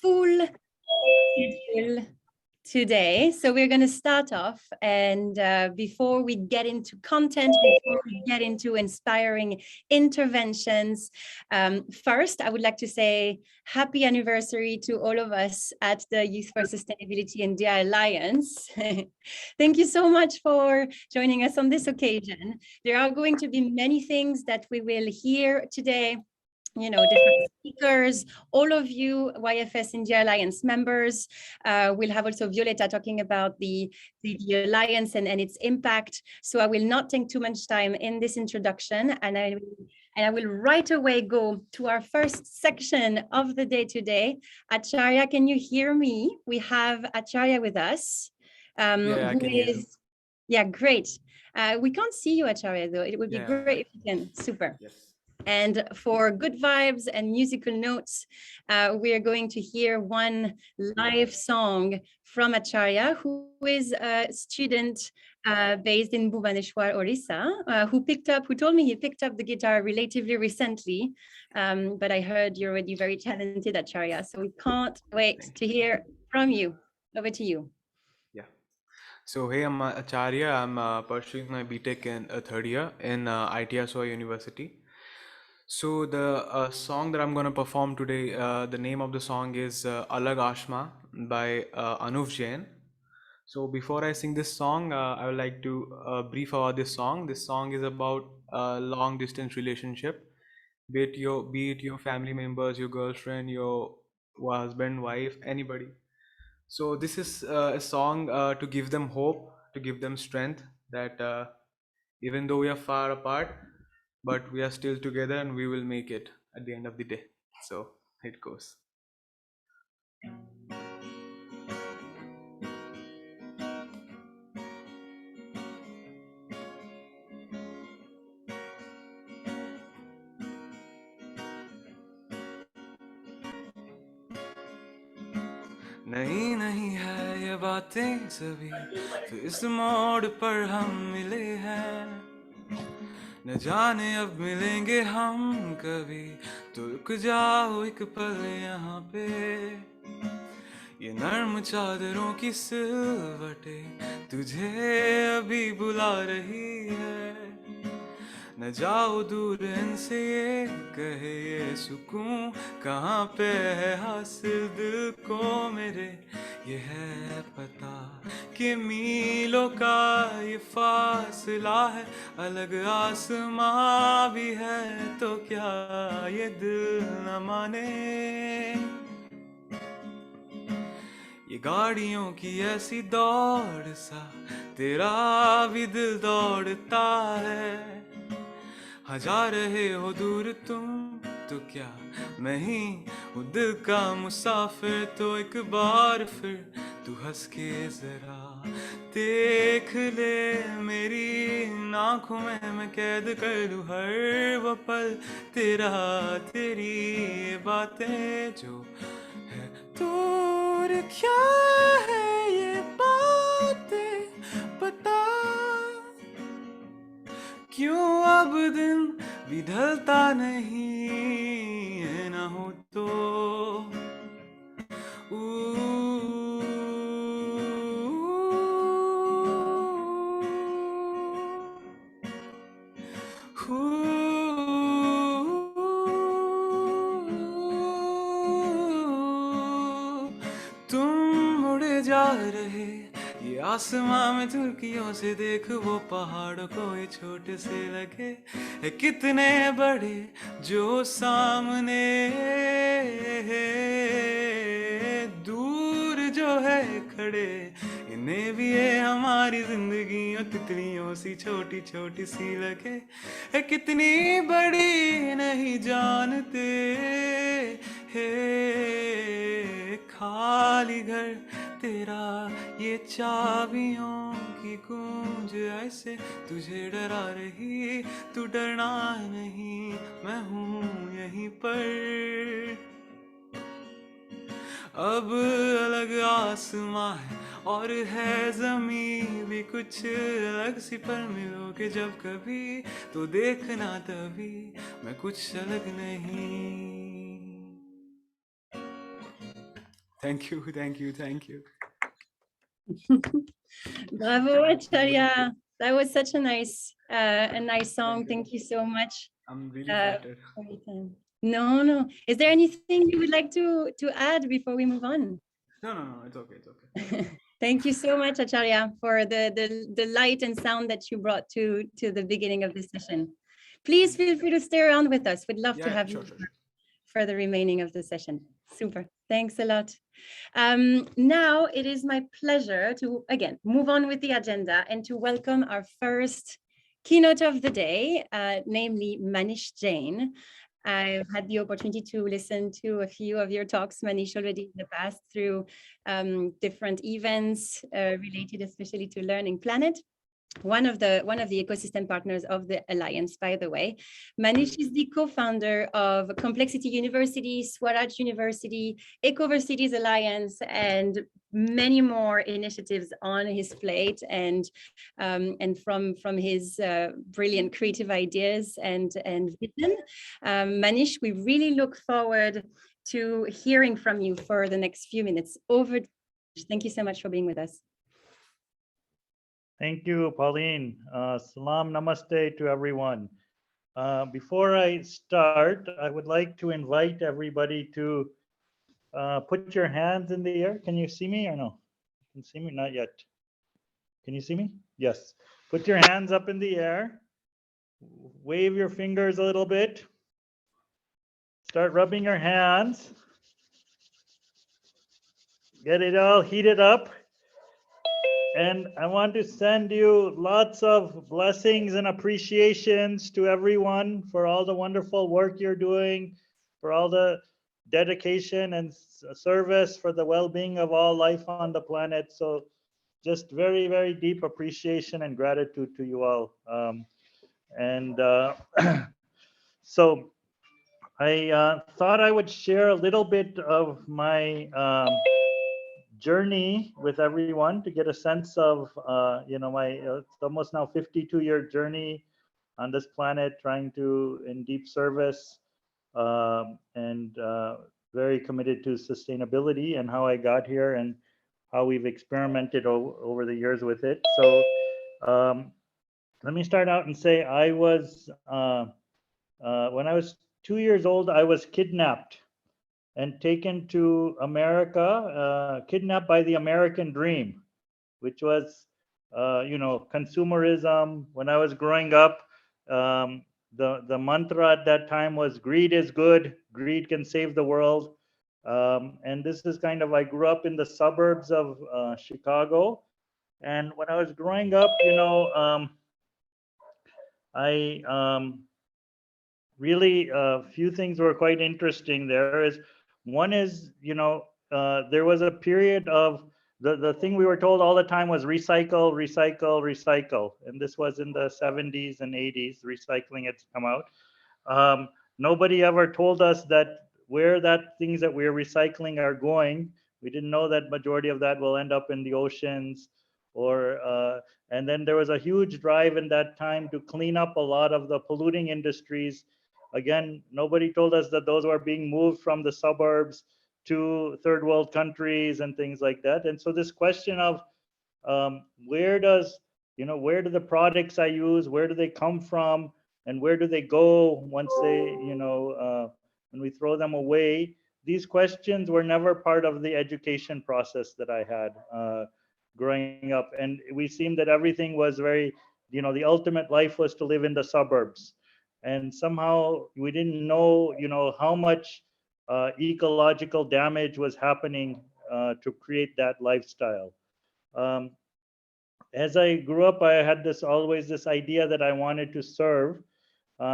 full schedule today. So we're going to start off, and before we get into content, before we get into inspiring interventions, first, I would like to say happy anniversary to all of us at the Youth for Sustainability India Alliance. Thank you so much for joining us on this occasion. There are going to be many things that we will hear today. You know, different speakers, all of you YfS India Alliance members. We'll have also Violeta talking about the Alliance and its impact. So I will not take too much time in this introduction, and I will right away go to our first section of the day today. Acharya, can you hear me? We have Acharya with us. Yeah, I can hear you. Yeah, great. We can't see you, Acharya, though. It would be great if you can. Super. Yes. And for good vibes and musical notes, we are going to hear one live song from Acharya, who is a student based in Bhubaneswar, Orissa, who told me he picked up the guitar relatively recently. But I heard you're already very talented, Acharya. So we can't wait to hear from you. Over to you. Yeah. So, hey, I'm Acharya. I'm pursuing my BTech in third year in Swaraj University. So, the song that I'm going to perform today, the name of the song is Alag Ashma by Manish Jain. So, before I sing this song, I would like to brief about this song. This song is about a long distance relationship, be it your family members, your girlfriend, your husband, wife, anybody. So this is a song to give them hope, to give them strength that even though we are far apart, but we are still together and we will make it at the end of the day. So it goes. नहीं नहीं है ये बातें सभी तो इस मोड़ पर हम मिले हैं न जाने अब मिलेंगे हम कभी तो रुक जाओ एक पल यहाँ पे ये नर्म चादरों की सिलवटें तुझे अभी बुला रही है न जाओ दूर इनसे ये कहे ये सुकून कहाँ पे है हासिल दिल को मेरे ये है पता कि मीलों का ये फासला है अलग आसमां भी है तो क्या ये दिल न माने ये गाड़ियों की ऐसी दौड़ सा तेरा भी दिल दौड़ता है हाँ जा रहे हो दूर तुम तो क्या मैं ही हूँ दिल का मुसाफिर तो एक बार फिर तू हंस के जरा देख ले मेरी आँखों में मैं कैद कर लूँ हर वो पल तेरा तेरी ये बातें जो है दूर क्या है ये बातें बता क्यों अब दिन भी ढलता नहीं है ना हो तो तुम उड़े जा रहे ये आसमां में झुर्कियों से देख वो पहाड़ों को ये छोटे से लगे है कितने बड़े जो सामने दूर जो है खड़े इन्हें भी है हमारी जिंदगियों तितलियों सी छोटी छोटी सी लगे है कितनी बड़ी नहीं जानते है खाली घर तेरा ये चाबियों की गूंज ऐसे तुझे डरा रही तू डरना नहीं मैं हूँ यहीं पर अब अलग आसमां है और है ज़मीं भी कुछ अलग सी पर मिलोगे जब कभी तो देखना तभी मैं कुछ अलग नहीं Thank you, thank you, thank you. Bravo, Acharya. That was such a nice song. Thank you so much. I'm really flattered. For your time. No, no. Is there anything you would like to add before we move on? No, it's okay, it's okay. Thank you so much, Acharya, for the light and sound that you brought to the beginning of this session. Please feel free to stay around with us. We'd love to have you for the remaining of the session. Super. Thanks a lot. Now it is my pleasure to, again, move on with the agenda and to welcome our first keynote of the day, namely Manish Jain. I've had the opportunity to listen to a few of your talks, Manish, already in the past through different events related especially to Learning Planet. One of the ecosystem partners of the Alliance, by the way. Manish is the co-founder of Complexity University, Swaraj University, Ecoversities Alliance, and many more initiatives on his plate, and from his brilliant creative ideas and vision. Manish, we really look forward to hearing from you for the next few minutes. Over. Thank you so much for being with us. Thank you, Pauline. Salam namaste to everyone. Before I start, I would like to invite everybody to put your hands in the air. Can you see me or no? Can you see me? Not yet. Can you see me? Yes. Put your hands up in the air. Wave your fingers a little bit. Start rubbing your hands. Get it all heated up. And I want to send you lots of blessings and appreciations to everyone for all the wonderful work you're doing, for all the dedication and service for the well-being of all life on the planet. So just very, very deep appreciation and gratitude to you all. So I thought I would share a little bit of my journey with everyone to get a sense of my it's almost now 52-year journey on this planet, trying to in deep service and very committed to sustainability, and how I got here and how we've experimented over the years with it. So let me start out and say I was when I was 2 years old, I was kidnapped and taken to America, kidnapped by the American dream, which was, consumerism. When I was growing up, the mantra at that time was greed is good, greed can save the world. And this is kind of, I grew up in the suburbs of Chicago. And when I was growing up, I really a few things were quite interesting there. One is, there was a period of the thing we were told all the time was recycle, recycle, recycle. And this was in the 70s and 80s, recycling had come out. Nobody ever told us that where that things that we're recycling are going. We didn't know that majority of that will end up in the oceans and then there was a huge drive in that time to clean up a lot of the polluting industries. Again, nobody told us that those were being moved from the suburbs to third world countries and things like that. And so this question of where do the products I use, where do they come from, and where do they go once they, when we throw them away? These questions were never part of the education process that I had growing up. And we seemed that everything was very, the ultimate life was to live in the suburbs. And somehow we didn't know, how much ecological damage was happening to create that lifestyle. As I grew up, I had always this idea that I wanted to serve.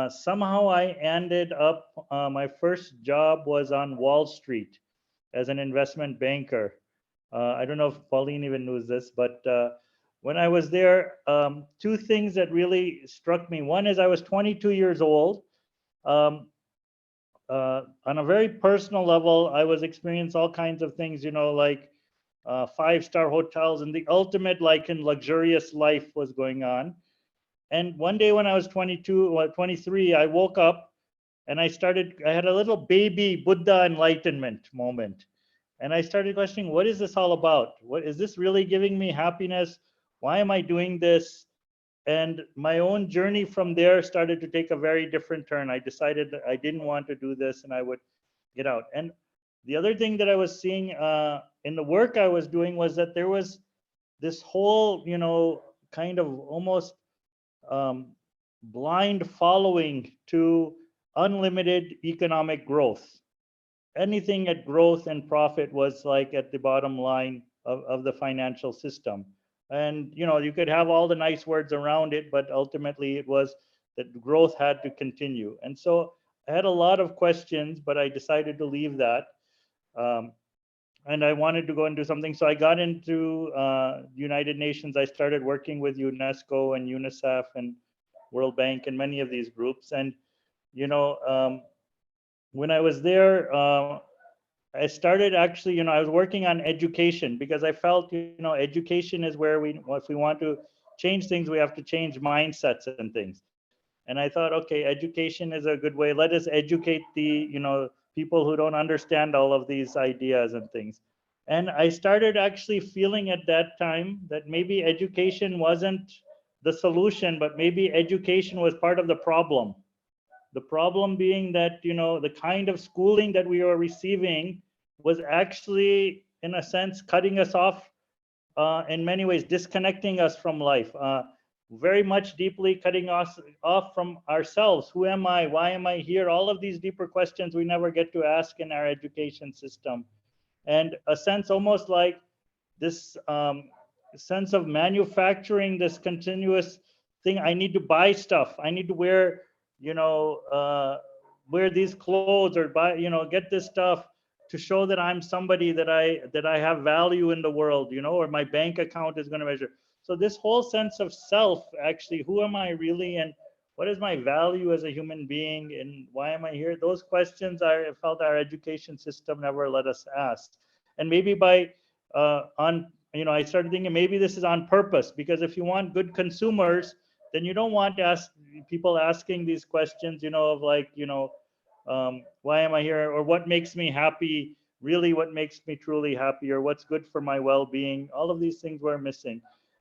Somehow I ended up, my first job was on Wall Street as an investment banker. I don't know if Pauline even knows this, but when I was there, two things that really struck me. One is I was 22 years old. On a very personal level, I was experiencing all kinds of things, like 5-star hotels, and the ultimate luxurious life was going on. And one day when I was 22 or 23, I woke up and I had a little baby Buddha enlightenment moment. And I started questioning, what is this all about? What is this really giving me happiness? Why am I doing this? And my own journey from there started to take a very different turn. I decided that I didn't want to do this and I would get out. And the other thing that I was seeing in the work I was doing was that there was this whole, kind of almost um, blind following to unlimited economic growth. Anything at growth and profit was like at the bottom line of the financial system. And you could have all the nice words around it, but ultimately it was that growth had to continue. And so I had a lot of questions, but I decided to leave that. Um, and I wanted to go and do something. So I got into United Nations. I started working with UNESCO and UNICEF and World Bank and many of these groups. And when I was there, I started actually, I was working on education because I felt, education is where if we want to change things, we have to change mindsets and things. And I thought, okay, education is a good way. Let us educate the, people who don't understand all of these ideas and things. And I started actually feeling at that time that maybe education wasn't the solution, but maybe education was part of the problem. The problem being that, the kind of schooling that we were receiving was actually, in a sense, cutting us off in many ways, disconnecting us from life, very much deeply cutting us off from ourselves. Who am I? Why am I here? All of these deeper questions we never get to ask in our education system. And a sense almost like this sense of manufacturing this continuous thing. I need to buy stuff. I need to wear, wear these clothes or buy, get this stuff to show that I'm somebody, that I have value in the world, or my bank account is going to measure. So this whole sense of self, actually, who am I really, and what is my value as a human being, and why am I here? Those questions I felt our education system never let us ask. And maybe by I started thinking maybe this is on purpose, because if you want good consumers, then you don't want to ask people asking these questions, of like, why am I here, or what makes me happy, really what makes me truly happy, or what's good for my well-being. All of these things were missing.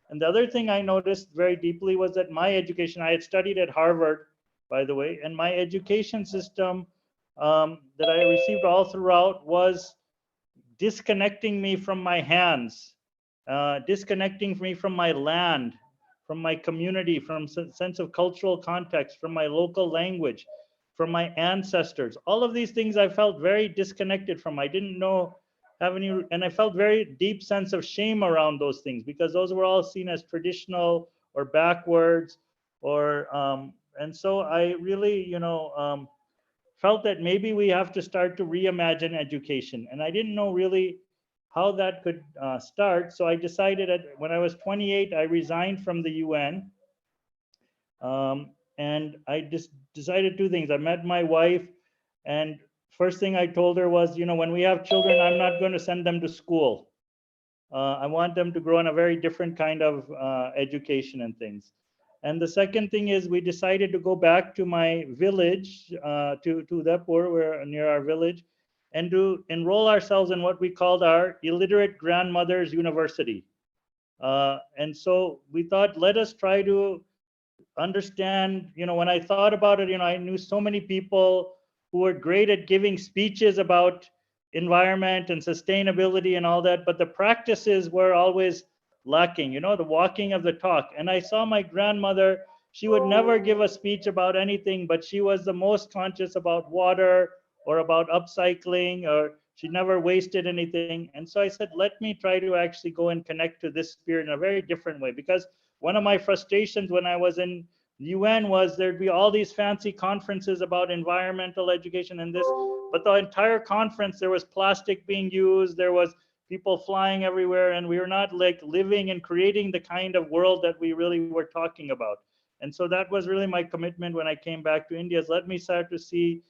And the other thing I noticed very deeply was that my education, I had studied at Harvard, by the way, and my education system that I received all throughout was disconnecting me from my hands, disconnecting me from my land, from my community, from sense of cultural context, from my local language, from my ancestors. All of these things I felt very disconnected from. I didn't know have any, and I felt very deep sense of shame around those things, because those were all seen as traditional or backwards, or and so I really, felt that maybe we have to start to reimagine education. And I didn't know really how that could start. So I decided when I was 28, I resigned from the UN. And I just decided two things. I met my wife, and first thing I told her was, when we have children, I'm not going to send them to school. I want them to grow in a very different kind of education and things. And the second thing is we decided to go back to my village, to Udaipur, where near our village, and to enroll ourselves in what we called our illiterate grandmother's university. And so we thought, let us try to understand, when I thought about it, I knew so many people who were great at giving speeches about environment and sustainability and all that, but the practices were always lacking, the walking of the talk. And I saw my grandmother, she would never give a speech about anything, but she was the most conscious about water or about upcycling, or she never wasted anything. And so I said, let me try to actually go and connect to this spirit in a very different way, because one of my frustrations when I was in the UN was there'd be all these fancy conferences about environmental education and this, but the entire conference, there was plastic being used, there was people flying everywhere, and we were not like living and creating the kind of world that we really were talking about. And so that was really my commitment when I came back to India, is let me start to see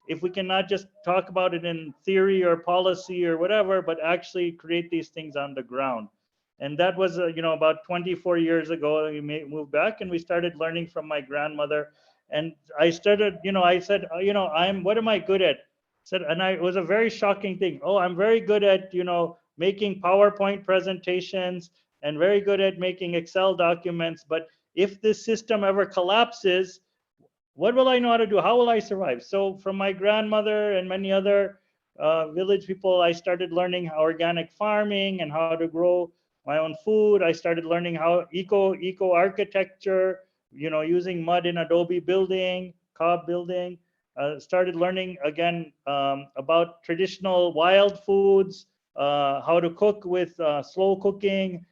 if we can not just talk about it in theory or policy or whatever, but actually create these things on the ground. And that was, about 24 years ago, we moved back and we started learning from my grandmother. And I started, I said, what am I good at? said, and it was a very shocking thing. Oh, I'm very good at, making PowerPoint presentations and very good at making Excel documents. But if this system ever collapses, what will I know how to do? How will I survive? So from my grandmother and many other village people, I started learning organic farming and how to grow my own food. I started learning how eco architecture, using mud in adobe building, cob building. Started learning again about traditional wild foods, how to cook with slow cooking.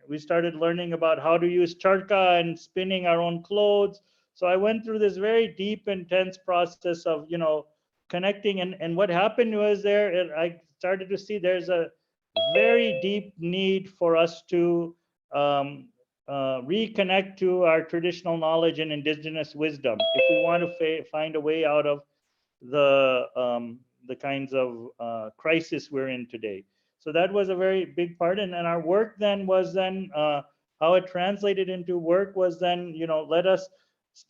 We started learning about how to use charka and spinning our own clothes. So I went through this very deep, intense process of, connecting. And what happened was I started to see there's a very deep need for us to reconnect to our traditional knowledge and indigenous wisdom if we want to find a way out of the kinds of crisis we're in today. So that was a very big part. And our work then was how it translated into work was then,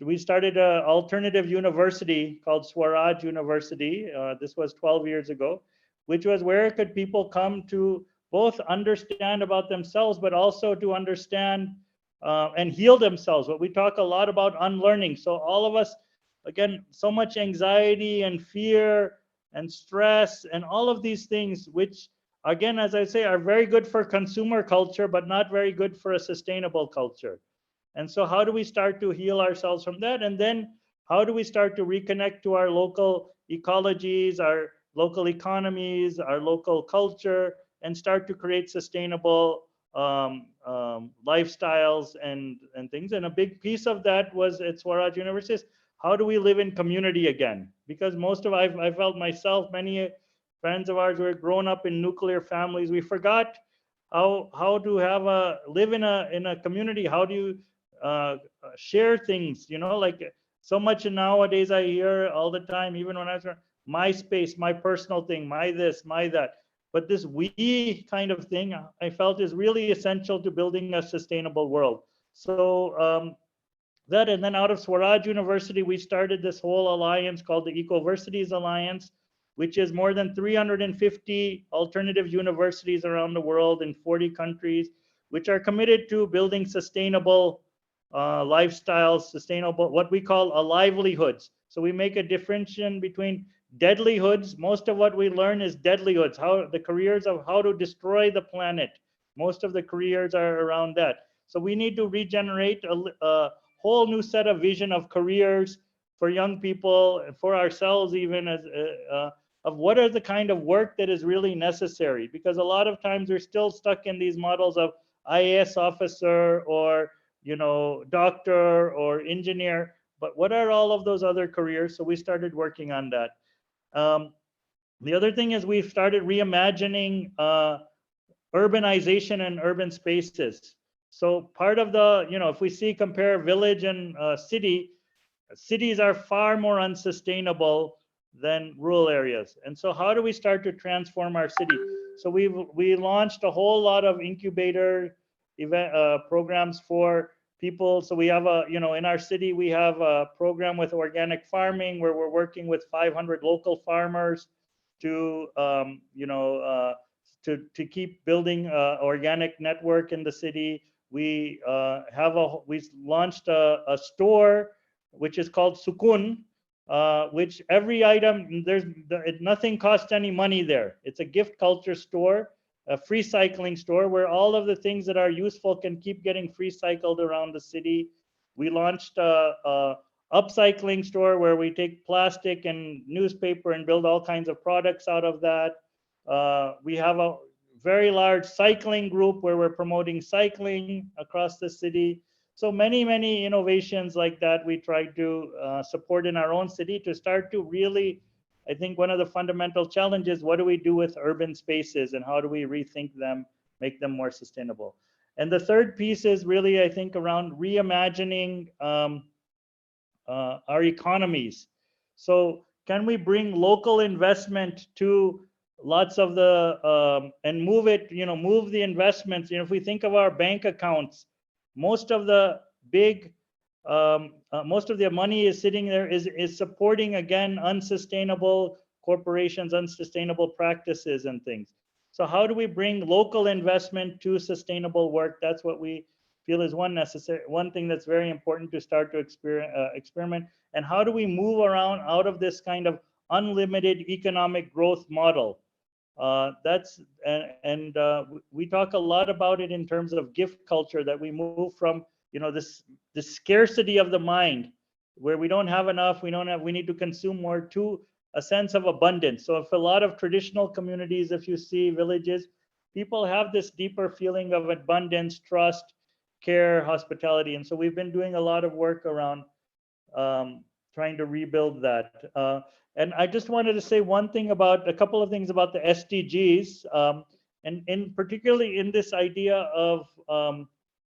we started an alternative university called Swaraj University. This was 12 years ago, which was where could people come to both understand about themselves, but also to understand and heal themselves. But we talk a lot about unlearning. So all of us, again, so much anxiety and fear and stress and all of these things, which again, as I say, are very good for consumer culture, but not very good for a sustainable culture. And so how do we start to heal ourselves from that? And then how do we start to reconnect to our local ecologies, our local economies, our local culture, and start to create sustainable lifestyles and things? And a big piece of that was at Swaraj University, how do we live in community again? Because I felt myself, many friends of ours were grown up in nuclear families. We forgot how to live in a community. How do you share things, like so much nowadays I hear all the time, even when I was my space, my personal thing, my this, my that. But this we kind of thing I felt is really essential to building a sustainable world. So that, and then out of Swaraj University, we started this whole alliance called the Ecoversities Alliance, which is more than 350 alternative universities around the world in 40 countries, which are committed to building sustainable lifestyles, sustainable, what we call livelihoods. So we make a differentiation between deadlihoods. Most of what we learn is deadlihoods, how the careers of how to destroy the planet. Most of the careers are around that. So we need to regenerate a whole new set of vision of careers for young people, for ourselves, even as of what are the kind of work that is really necessary. Because a lot of times we're still stuck in these models of IAS officer or doctor or engineer, but what are all of those other careers? So we started working on that. The other thing is we've started reimagining urbanization and urban spaces. So part of the, if we compare village and city, cities are far more unsustainable than rural areas. And so how do we start to transform our city? So we launched a whole lot of incubator event programs for people. So we have in our city, we have a program with organic farming where we're working with 500 local farmers to, to keep building organic network in the city. We launched a store which is called Sukun, which every item, nothing costs any money there. It's a gift culture store, a free cycling store where all of the things that are useful can keep getting free cycled around the city. We launched a upcycling store where we take plastic and newspaper and build all kinds of products out of that. We have a very large cycling group where we're promoting cycling across the city. So many innovations like that we try to support in our own city to start to really, I think one of the fundamental challenges, what do we do with urban spaces and how do we rethink them, make them more sustainable? And the third piece is really, I think, around reimagining our economies. So can we bring local investment to lots of the, and move it, move the investments. If we think of our bank accounts, most of the most of the money is sitting there is supporting, again, unsustainable corporations' unsustainable practices and things. So how do we bring local investment to sustainable work? That's what we feel is one thing that's very important to start to experiment. And how do we move around out of this kind of unlimited economic growth model? That's and we talk a lot about it in terms of gift culture, that we move from, you know, this scarcity of the mind, where we don't have enough, we need to consume more, to a sense of abundance. So if a lot of traditional communities, if you see villages, people have this deeper feeling of abundance, trust, care, hospitality. And so we've been doing a lot of work around trying to rebuild that. And I just wanted to say a couple of things about the SDGs, and particularly in this idea of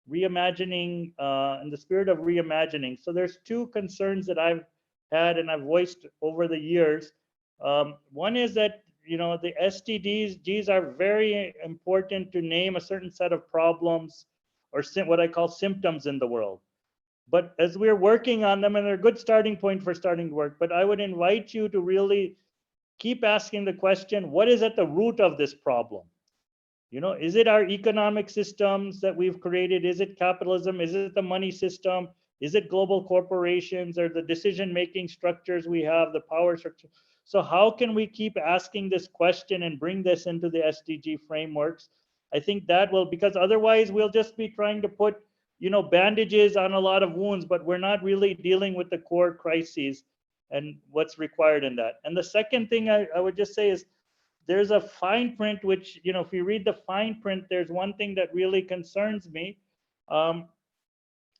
reimagining, in the spirit of reimagining. So there's two concerns that I've had and I've voiced over the years. One is that, you know, the SDGs are very important to name a certain set of problems, or what I call symptoms in the world. But as we're working on them, and they're a good starting point for starting to work, but I would invite you to really keep asking the question, what is at the root of this problem? You know, is it our economic systems that we've created? Is it capitalism? Is it the money system? Is it global corporations, or the decision-making structures we have, the power structure? So how can we keep asking this question and bring this into the SDG frameworks? I think that will, because otherwise we'll just be trying to put, you know, bandages on a lot of wounds, but we're not really dealing with the core crises and what's required in that. And the second thing I would just say is, there's a fine print, which, you know, if you read the fine print, there's one thing that really concerns me,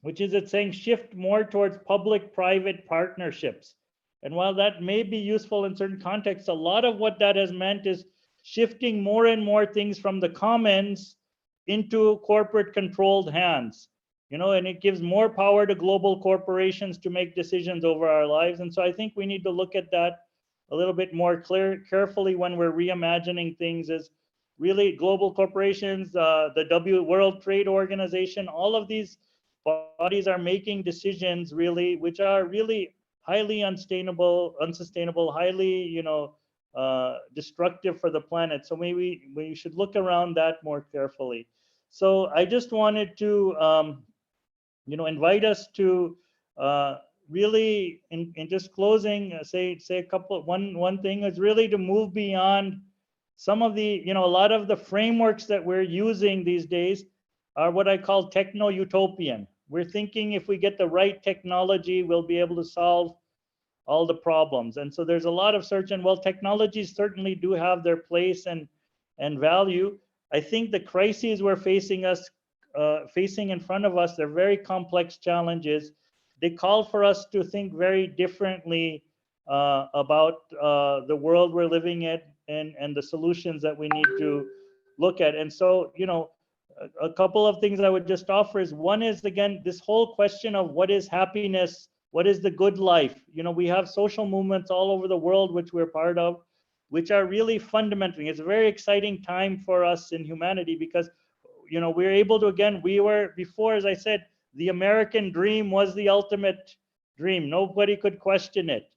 which is it's saying shift more towards public-private partnerships. And while that may be useful in certain contexts, a lot of what that has meant is shifting more and more things from the commons into corporate controlled hands, you know, and it gives more power to global corporations to make decisions over our lives. And so I think we need to look at that a little bit more carefully when we're reimagining things. Is really global corporations, the World Trade Organization, all of these bodies are making decisions really, which are really highly unsustainable, highly, you know, destructive for the planet. So maybe we should look around that more carefully. So I just wanted to, you know, invite us to really, in just closing, say a couple. One thing is really to move beyond some of the, you know, a lot of the frameworks that we're using these days are what I call techno-utopian. We're thinking if we get the right technology, we'll be able to solve all the problems. And so there's a lot of search, and while technologies certainly do have their place and value, I think the crises we're facing in front of us, they're very complex challenges. They call for us to think very differently about the world we're living in, and the solutions that we need to look at. And so, you know, a couple of things I would just offer is, one is, again, this whole question of what is happiness, what is the good life? You know, we have social movements all over the world, which we're part of, which are really fundamentally, it's a very exciting time for us in humanity, because, you know, we're able to, again, we were before, as I said, the American dream was the ultimate dream. Nobody could question it.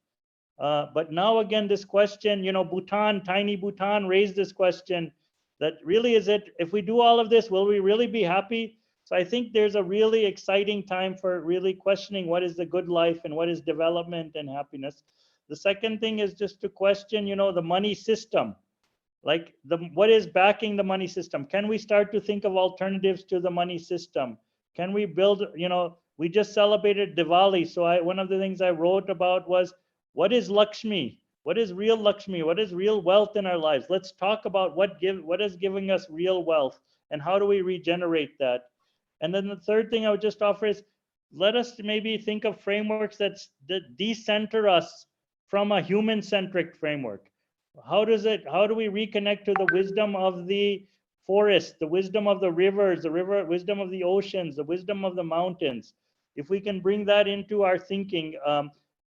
But now, again, this question, you know, tiny Bhutan raised this question, that really, is it, if we do all of this, will we really be happy? So I think there's a really exciting time for really questioning what is the good life and what is development and happiness. The second thing is just to question, you know, the money system. Like, what is backing the money system? Can we start to think of alternatives to the money system? Can we build, you know, we just celebrated Diwali. So one of the things I wrote about was, what is Lakshmi? What is real Lakshmi? What is real wealth in our lives? Let's talk about what is giving us real wealth, and how do we regenerate that? And then the third thing I would just offer is, let us maybe think of frameworks that decenter us from a human-centric framework. How do we reconnect to the wisdom of the forest, the wisdom of the rivers, wisdom of the oceans, the wisdom of the mountains? If we can bring that into our thinking.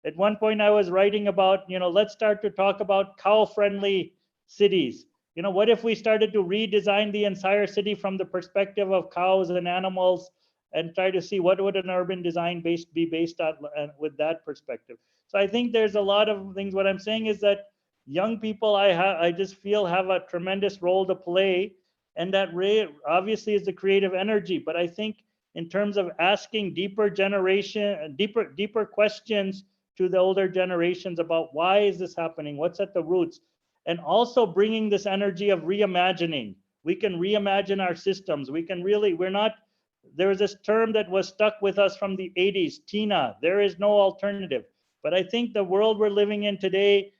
At one point I was writing about, you know, let's start to talk about cow-friendly cities. You know, what if we started to redesign the entire city from the perspective of cows and animals, and try to see what would an urban design be based on with that perspective. So I think there's a lot of things. What I'm saying is that young people I just feel have a tremendous role to play, and that obviously is the creative energy. But I think in terms of asking deeper questions to the older generations about why is this happening, what's at the roots, and also bringing this energy of reimagining. We can reimagine our systems. We can really, there was this term that was stuck with us from the 80s, TINA, there is no alternative. But I think the world we're living in today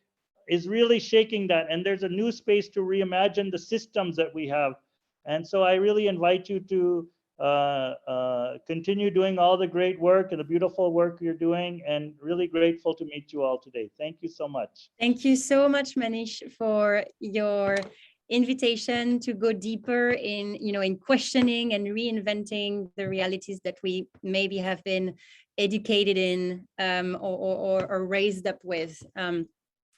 is really shaking that. And there's a new space to reimagine the systems that we have. And so I really invite you to continue doing all the great work and the beautiful work you're doing, and really grateful to meet you all today. Thank you so much. Thank you so much, Manish, for your invitation to go deeper in, in questioning and reinventing the realities that we maybe have been educated in or raised up with.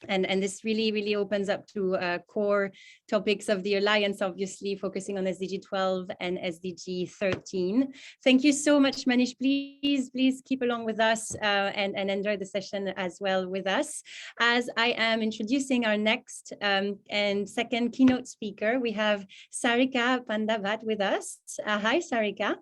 And this really opens up to core topics of the Alliance, obviously focusing on SDG 12 and SDG 13. Thank you so much, Manish. Please keep along with us and enjoy the session as well with us. As I am introducing our next and second keynote speaker, we have Sarika Panda Bhatt with us. Hi, Sarika.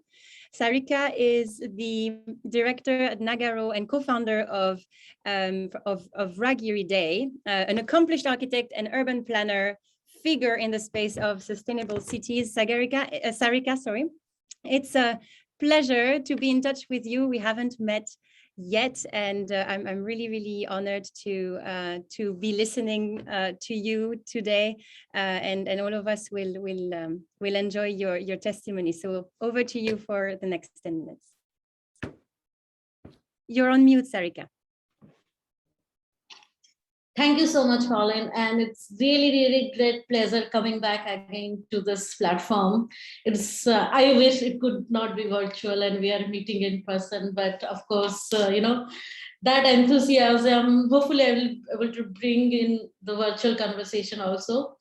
Sarika is the director at Nagaro and co-founder of Raahgiri Day, an accomplished architect and urban planner figure in the space of sustainable cities. Sarika, sorry. It's a pleasure to be in touch with you. We haven't met yet, and I'm really honored to be listening to you today, and all of us will enjoy your testimony. So over to you for the next 10 minutes. You're on mute, Sarika. Thank you so much, Pauline. And it's really great pleasure coming back again to this platform. It's I wish it could not be virtual and we are meeting in person, but of course, that enthusiasm, hopefully I will be able to bring in the virtual conversation also.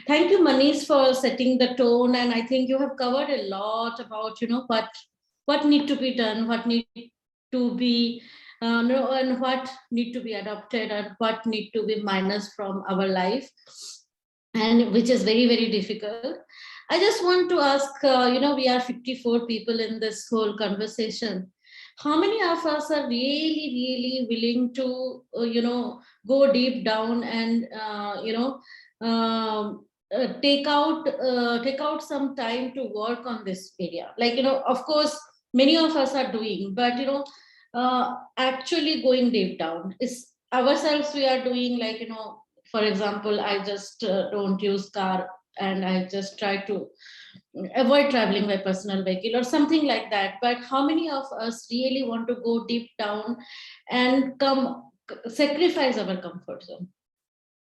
Thank you, Manish, for setting the tone. And I think you have covered a lot about, what need to be done, what need to be and what need to be adopted and what need to be minus from our life, and which is very difficult. I just want to ask, we are 54 people in this whole conversation. How many of us are really willing to, go deep down and, take out some time to work on this area? Like, of course, many of us are doing, but, actually going deep down is ourselves. We are doing, like, for example, I just don't use car and I just try to avoid traveling by personal vehicle or something like that. But how many of us really want to go deep down and sacrifice our comfort zone,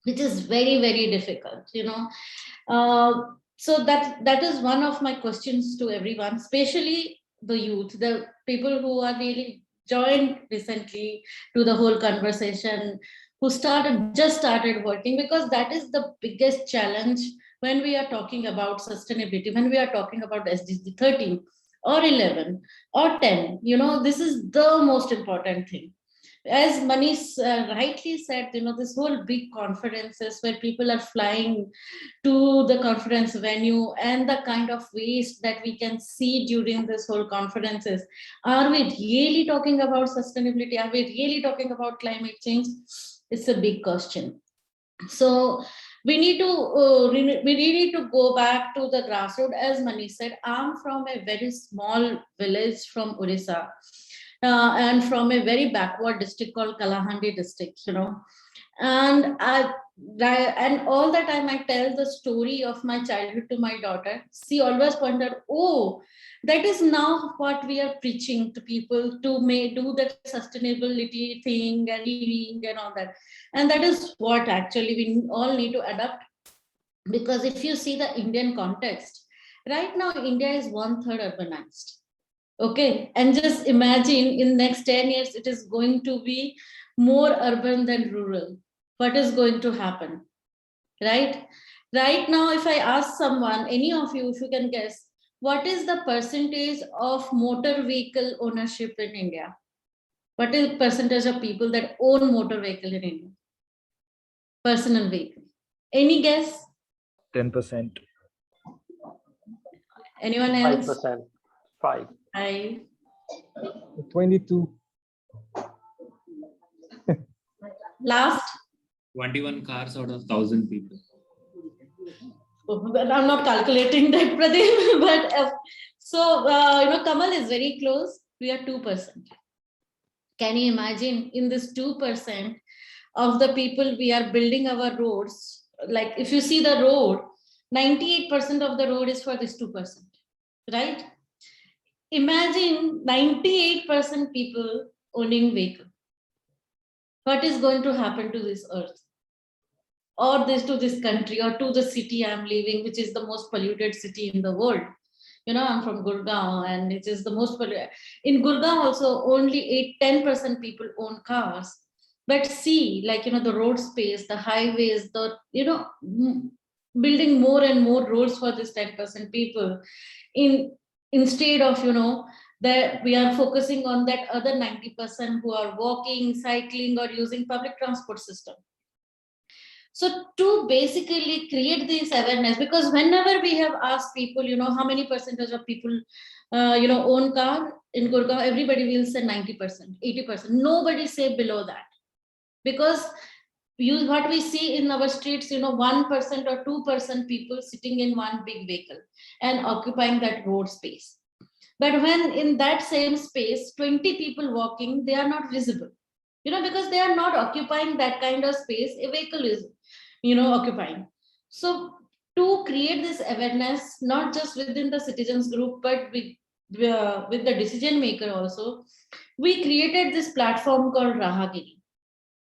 which is very difficult, so that is one of my questions to everyone, especially the youth, the people who are really joined recently to the whole conversation, who just started working, because that is the biggest challenge when we are talking about sustainability, when we are talking about SDG 13 or 11 or 10. This is the most important thing. As Manish rightly said, this whole big conferences where people are flying to the conference venue and the kind of waste that we can see during this whole conferences. Are we really talking about sustainability? Are we really talking about climate change? It's a big question. So we need to go back to the grassroots. As Manish said, I'm from a very small village from Odisha. And from a very backward district called Kalahandi district, and all the time I tell the story of my childhood to my daughter. She always pointed, oh, that is now what we are preaching to people, to do that sustainability thing and living and all that. And that is what actually we all need to adapt, because if you see the Indian context, right now India is 1/3 urbanized. Okay, and just imagine in next 10 years, it is going to be more urban than rural. What is going to happen, right? Right now, if I ask someone, any of you, if you can guess, what is the percentage of motor vehicle ownership in India? What is the percentage of people that own motor vehicle in India? personal vehicle. Any guess? 10%. Anyone else? 5%. 5. 5. 22. Last? 21 cars out of 1,000 people. Well, I'm not calculating that, Pradeep, but Kamal is very close. We are 2%. Can you imagine, in this 2% of the people we are building our roads? Like if you see the road, 98% of the road is for this 2%, right? Imagine 98% people owning vehicle. What is going to happen to this earth? Or to this country, or to the city I'm living, which is the most polluted city in the world. I'm from Gurgaon, and it is the most polluted. In Gurgaon also, only 10% people own cars. But see, the road space, the highways, building more and more roads for this 10% people. Instead of, that we are focusing on that other 90% who are walking, cycling, or using public transport system. So to basically create this awareness, because whenever we have asked people, how many percentage of people, own car in Gurgaon, everybody will say 90%, 80%. Nobody say below that. Because what we see in our streets, 1% or 2% people sitting in one big vehicle and occupying that road space. But when in that same space, 20 people walking, they are not visible, because they are not occupying that kind of space a vehicle is, occupying. So to create this awareness, not just within the citizens group, but with the decision maker also, we created this platform called Raahgiri.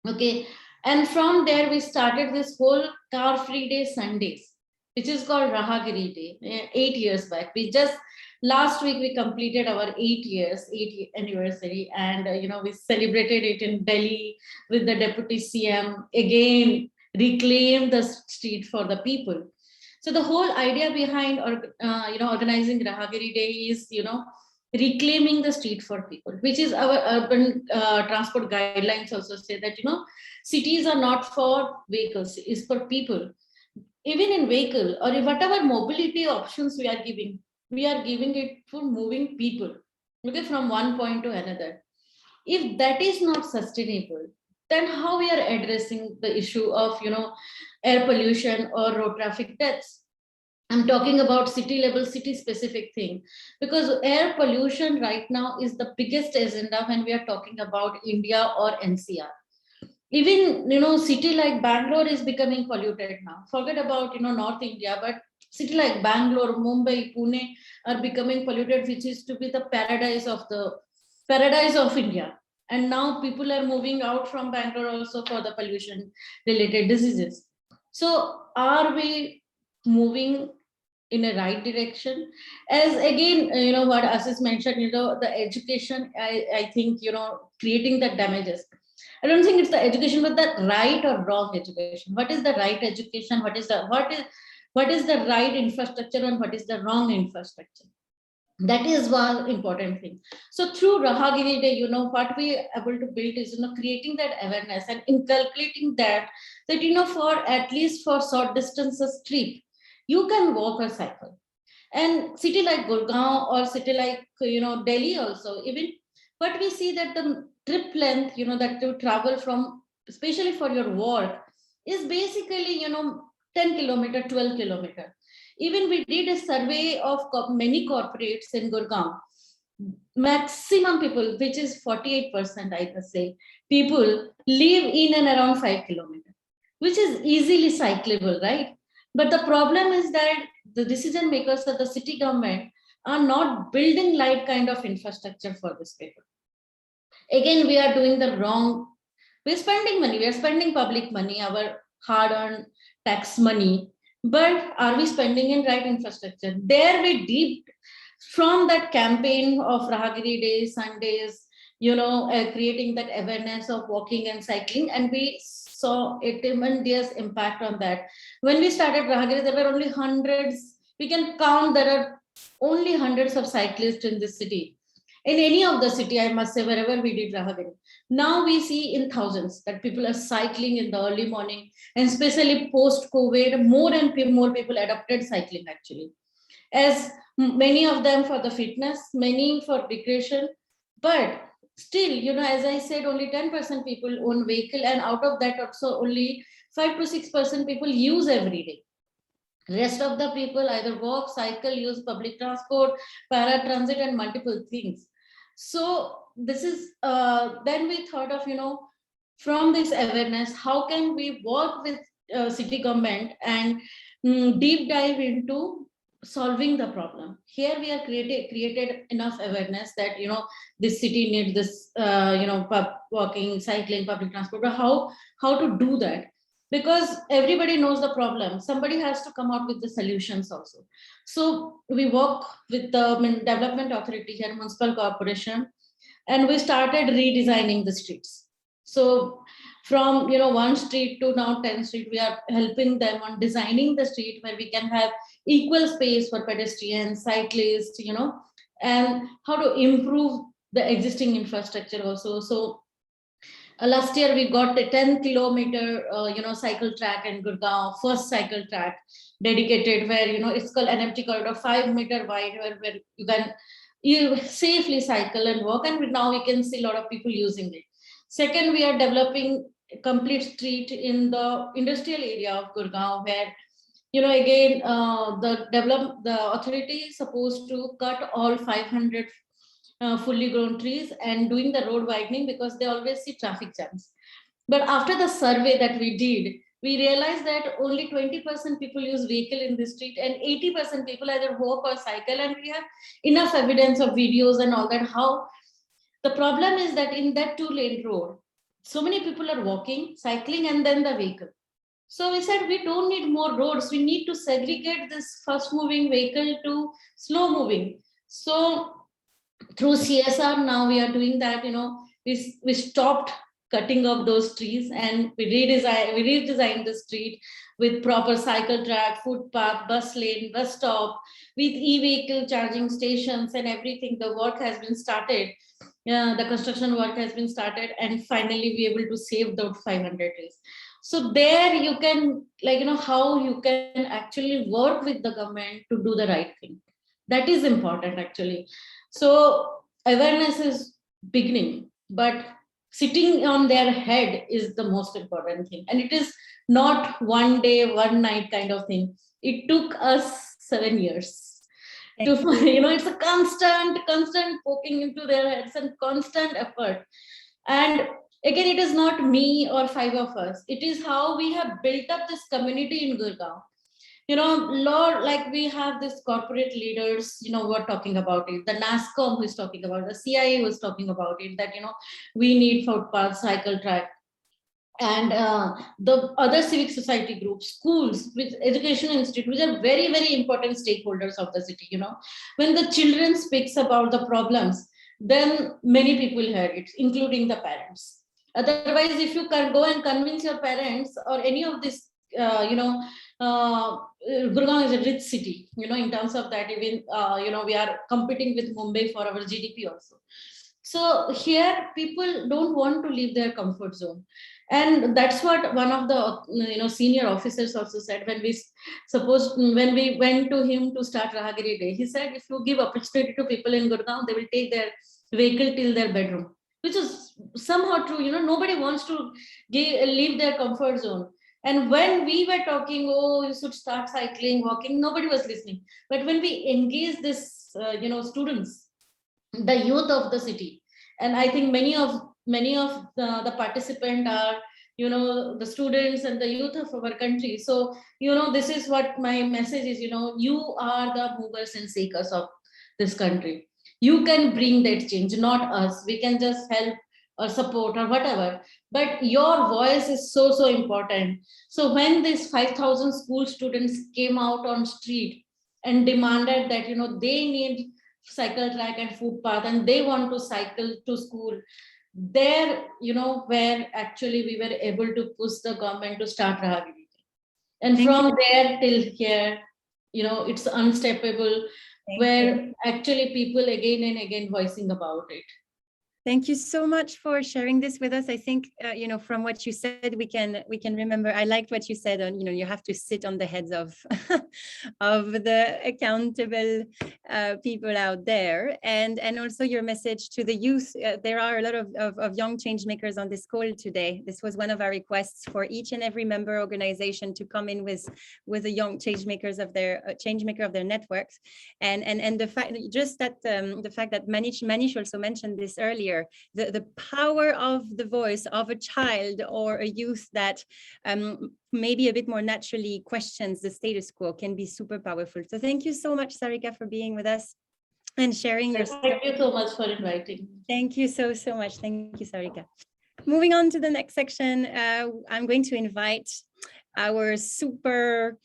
Okay. And from there, we started this whole car-free day Sundays, which is called Raahgiri Day, 8 years back. Last week, we completed our 8th anniversary, and we celebrated it in Delhi with the Deputy CM, again, reclaim the street for the people. So the whole idea behind organizing Raahgiri Day is, reclaiming the street for people, which is our urban transport guidelines also say that, cities are not for vehicles, it's for people. Even in vehicle or whatever mobility options we are giving it for moving people, okay, from one point to another. If that is not sustainable, then how we are addressing the issue of, air pollution or road traffic deaths? I'm talking about city level, city specific thing, because air pollution right now is the biggest agenda when we are talking about India or NCR. Even, city like Bangalore is becoming polluted now. Forget about, North India, but city like Bangalore, Mumbai, Pune are becoming polluted, which is to be the paradise of India. And now people are moving out from Bangalore also for the pollution related diseases. So are we moving in a right direction? As again, what Ashish mentioned, the education, I think, creating the damages. I don't think it's the education, but the right or wrong education. What is the right education? What is the right infrastructure, and what is the wrong infrastructure? That is one important thing. So through Raahgiri Day, what we are able to build is, creating that awareness and inculcating that, for at least for short distances trip, you can walk or cycle. And city like Gurgaon or city like, Delhi also, even what we see that the trip length, that you travel from, especially for your work, is basically, 10 kilometer, 12 kilometer. Even we did a survey of many corporates in Gurgaon. Maximum people, which is 48%, I must say, people live in and around 5 kilometers, which is easily cyclable, right? But the problem is that the decision makers of the city government are not building light kind of infrastructure for this people. Again, we are doing the wrong. We're spending money. We are spending public money, our hard-earned tax money. But are we spending in right infrastructure? There we deep from that campaign of Raahgiri Day, Sundays, creating that awareness of walking and cycling, and we saw a tremendous impact on that. When we started Raahgiri, there were only hundreds. We can count there are only hundreds of cyclists in this city. In any of the city, I must say, wherever we did Raahgiri. Now we see in thousands that people are cycling in the early morning, and especially post-COVID, more and more people adopted cycling actually. As many of them for the fitness, many for recreation, but still, as I said, only 10% people own vehicle, and out of that also only 5 to 6% people use every day. Rest of the people either walk, cycle, use public transport, paratransit, and multiple things. So this is, then we thought of, from this awareness, how can we work with city government and deep dive into solving the problem. Here we are created enough awareness that, this city needs this, walking, cycling, public transport, but how to do that? Because everybody knows the problem. Somebody has to come out with the solutions also. So we work with the development authority here, municipal corporation, and we started redesigning the streets. So from one street to now 10 street, we are helping them on designing the street where we can have equal space for pedestrians, cyclists, and how to improve the existing infrastructure also. So last year we got a 10-kilometer cycle track in Gurgaon, first cycle track dedicated, where it's called an empty corridor, 5-meter wide, where you safely cycle and walk, and now we can see a lot of people using it. Second, we are developing a complete street in the industrial area of Gurgaon, where again the authority is supposed to cut all 500 fully grown trees and doing the road widening, because they always see traffic jams. But after the survey that we did, we realized that only 20% people use vehicle in the street, and 80% people either walk or cycle, and we have enough evidence of videos and all that. How the problem is that in that 2-lane road, so many people are walking, cycling, and then the vehicle. So we said, we don't need more roads. We need to segregate this fast moving vehicle to slow moving. So through CSR, now we are doing that. We stopped cutting off those trees, and we redesigned the street with proper cycle track, footpath, bus lane, bus stop, with e-vehicle charging stations and everything. The work has been started. The construction work has been started, and finally we able to save those 500 trees. So there you can, how you can actually work with the government to do the right thing. That is important actually. So awareness is beginning, but sitting on their head is the most important thing. And it is not one day, one night kind of thing. It took us 7 years. It's a constant poking into their heads and constant effort. And again, it is not me or 5 of us. It is how we have built up this community in Gurgaon. Lord, like we have this corporate leaders, who are talking about it. The NASCOM who is talking about it, the CIA who is talking about it, that, we need footpath, cycle track. And the other civic society groups, schools, with education institute, which are very, very important stakeholders of the city. When the children speaks about the problems, then many people hear it, including the parents. Otherwise, if you can go and convince your parents or any of this, Gurgaon is a rich city, in terms of that, even, we are competing with Mumbai for our GDP also. So here people don't want to leave their comfort zone. And that's what one of the senior officers also said when we went to him to start Raahgiri Day. He said, if you give opportunity to people in Gurgaon, they will take their vehicle till their bedroom, which is somehow true. Nobody wants to leave their comfort zone. And when we were talking, you should start cycling, walking, nobody was listening. But when we engage this, students, the youth of the city, and I think many of the participants are, the students and the youth of our country. So, this is what my message is, you are the movers and shakers of this country. You can bring that change, not us. We can just help or support or whatever, but your voice is so important. So when these 5,000 school students came out on street and demanded that, they need cycle track and footpath and they want to cycle to school, there, where actually we were able to push the government to start Raahgiri. And from there till here, it's unstoppable, where actually people again and again voicing about it. Thank you so much for sharing this with us. I think, from what you said, we can remember. I liked what you said on, you have to sit on the heads of of the accountable people out there, and also your message to the youth. There are a lot of young change makers on this call today. This was one of our requests for each and every member organization to come in with the young change makers of their networks, and the fact that Manish also mentioned this earlier. The power of the voice of a child or a youth that maybe a bit more naturally questions the status quo can be super powerful. So thank you so much, Sarika, for being with us and sharing your story. Thank you so much for inviting. Thank you so much. Thank you, Sarika. Moving on to the next section, I'm going to invite our super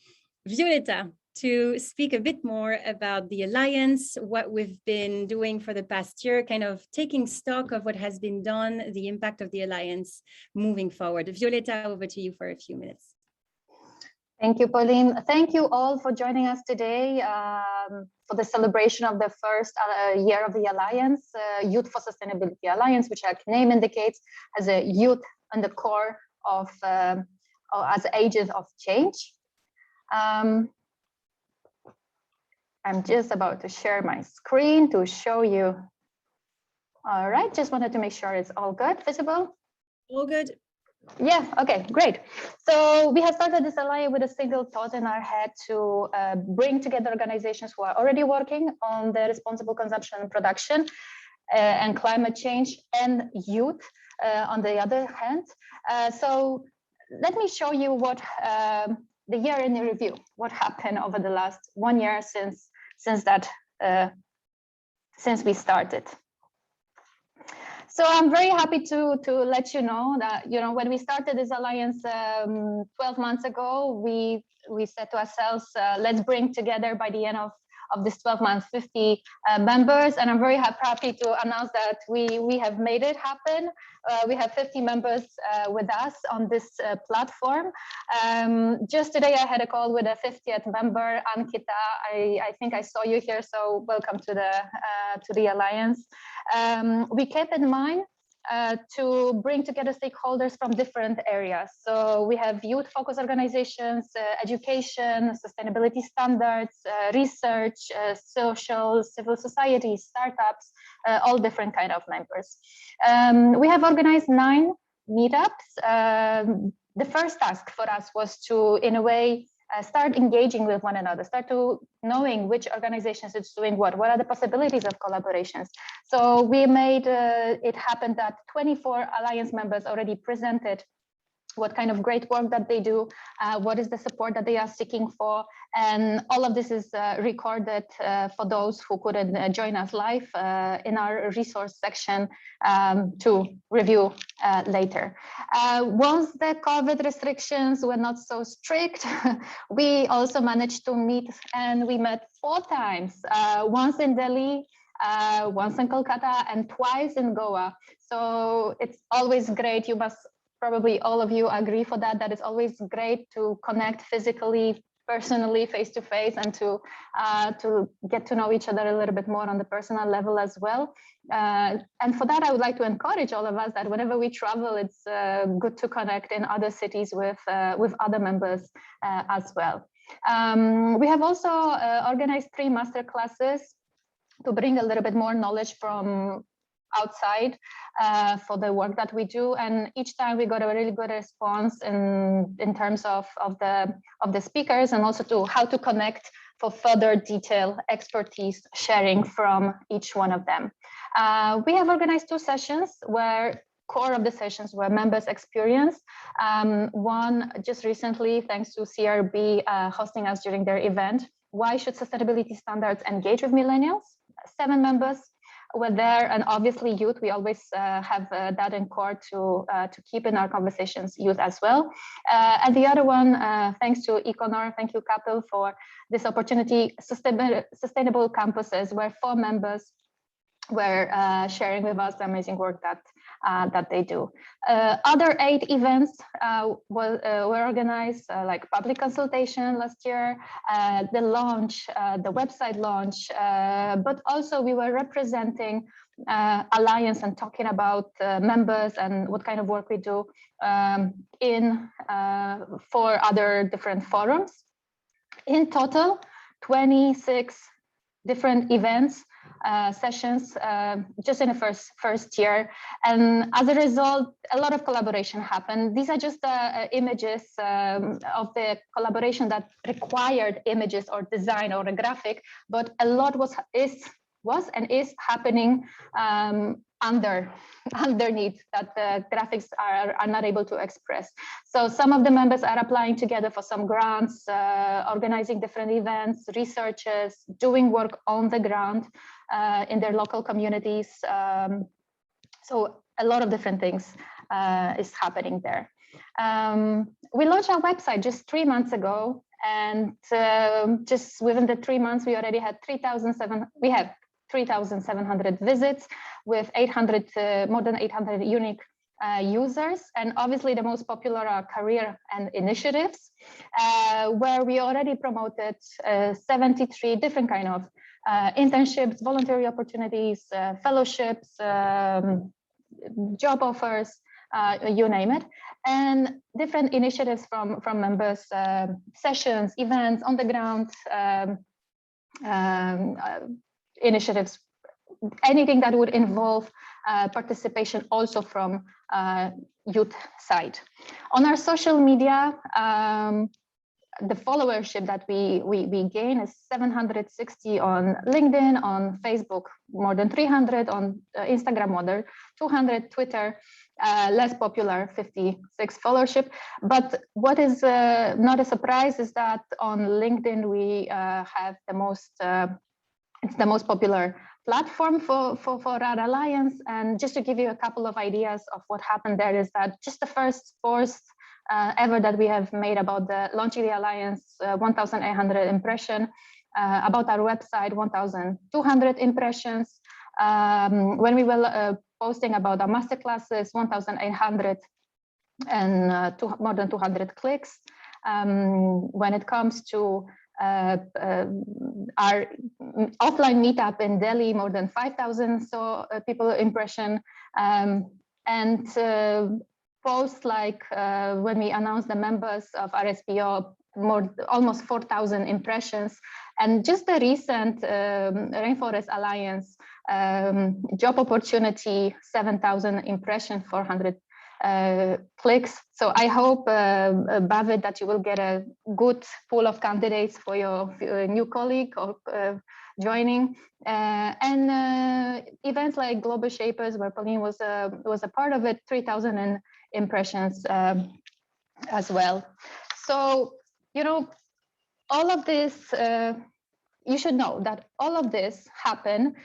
Violeta to speak a bit more about the Alliance, what we've been doing for the past year, kind of taking stock of what has been done, the impact of the Alliance moving forward. Violeta, over to you for a few minutes. Thank you, Pauline. Thank you all for joining us today for the celebration of the first year of the Alliance, Youth for Sustainability Alliance, which our name indicates, has a youth on the core of as agents of change. I'm just about to share my screen to show you. All right, just wanted to make sure it's all good, visible. All good. Yeah, okay, great. So we have started this alliance with a single thought in our head to bring together organizations who are already working on the responsible consumption and production and climate change, and youth on the other hand. So let me show you what the year in the review, what happened over the last 1 year since we started. So I'm very happy to let you know that, when we started this alliance 12 months ago, we said to ourselves, let's bring together by the end of this 12 months 50 members, and I'm very happy to announce that we have made it happen. We have 50 members with us on this platform. Just today I had a call with a 50th member, Ankita. I think I saw you here, so welcome to the Alliance. We kept in mind to bring together stakeholders from different areas. So we have youth-focused organizations, education, sustainability standards, research, social, civil society, startups, all different kind of members. We have organized 9 meetups. The first task for us was to, in a way, start engaging with one another, start to knowing which organizations is doing what are the possibilities of collaborations. So we made it happen that 24 Alliance members already presented what kind of great work that they do, what is the support that they are seeking for, and all of this is recorded for those who couldn't join us live in our resource section to review later. Once the COVID restrictions were not so strict, we also managed to meet, and we met 4 times, once in Delhi, once in Kolkata, and twice in Goa. So it's always great. You must probably all of you agree for that it's always great to connect physically, personally, face to face, and to get to know each other a little bit more on the personal level as well. And for that, I would like to encourage all of us that whenever we travel, it's good to connect in other cities with other members as well. We have also organized 3 master classes to bring a little bit more knowledge from outside for the work that we do, and each time we got a really good response in terms of the speakers, and also to how to connect for further detail expertise sharing from each one of them. We have organized 2 sessions where core of the sessions were members' experience. One just recently, thanks to CRB hosting us during their event, why should sustainability standards engage with millennials? 7 members were there, and obviously youth, we always have that in core to keep in our conversations, youth as well. And the other one, thanks to Econor, thank you Kapil for this opportunity, sustainable campuses, where 4 members were sharing with us the amazing work that that they do. Other 8 events were organized, like public consultation last year, the launch, the website launch, but also we were representing Alliance and talking about members and what kind of work we do in 4 other different forums. In total, 26 different events, sessions, just in the first year. And as a result, a lot of collaboration happened. These are just images of the collaboration that required images or design or a graphic, but a lot was and is happening underneath that the graphics are not able to express. So some of the members are applying together for some grants, organizing different events, researchers, doing work on the ground in their local communities. So a lot of different things is happening there. We launched our website just 3 months ago, and just within the 3 months, we already had 3,700 visits with more than 800 unique users. And obviously the most popular are career and initiatives, where we already promoted 73 different kind of internships, voluntary opportunities, fellowships, job offers, you name it, and different initiatives from members, sessions, events on the ground, initiatives, anything that would involve participation also from youth side. On our social media, the followership that we gain is 760 on LinkedIn, on Facebook, more than 300, on Instagram, more than 200, Twitter, less popular, 56 followership. But what is not a surprise is that on LinkedIn, we have the most, it's the most popular platform for our alliance. And just to give you a couple of ideas of what happened there is that just the first post ever that we have made about the launching the alliance, 1,800 impression, about our website, 1,200 impressions. When we were posting about our masterclasses, 1,800 and more than 200 clicks. When it comes to our offline meetup in Delhi, more than 5,000 people impression, and posts like when we announced the members of RSPO, almost 4,000 impressions, and just the recent Rainforest Alliance job opportunity, 7,000 impressions, 400 clicks. So I hope, Bhatt, that you will get a good pool of candidates for your new colleague or joining. And events like Global Shapers, where Pauline was a part of it, 3,000 impressions as well. So, you know, all of this, you should know that all of this happened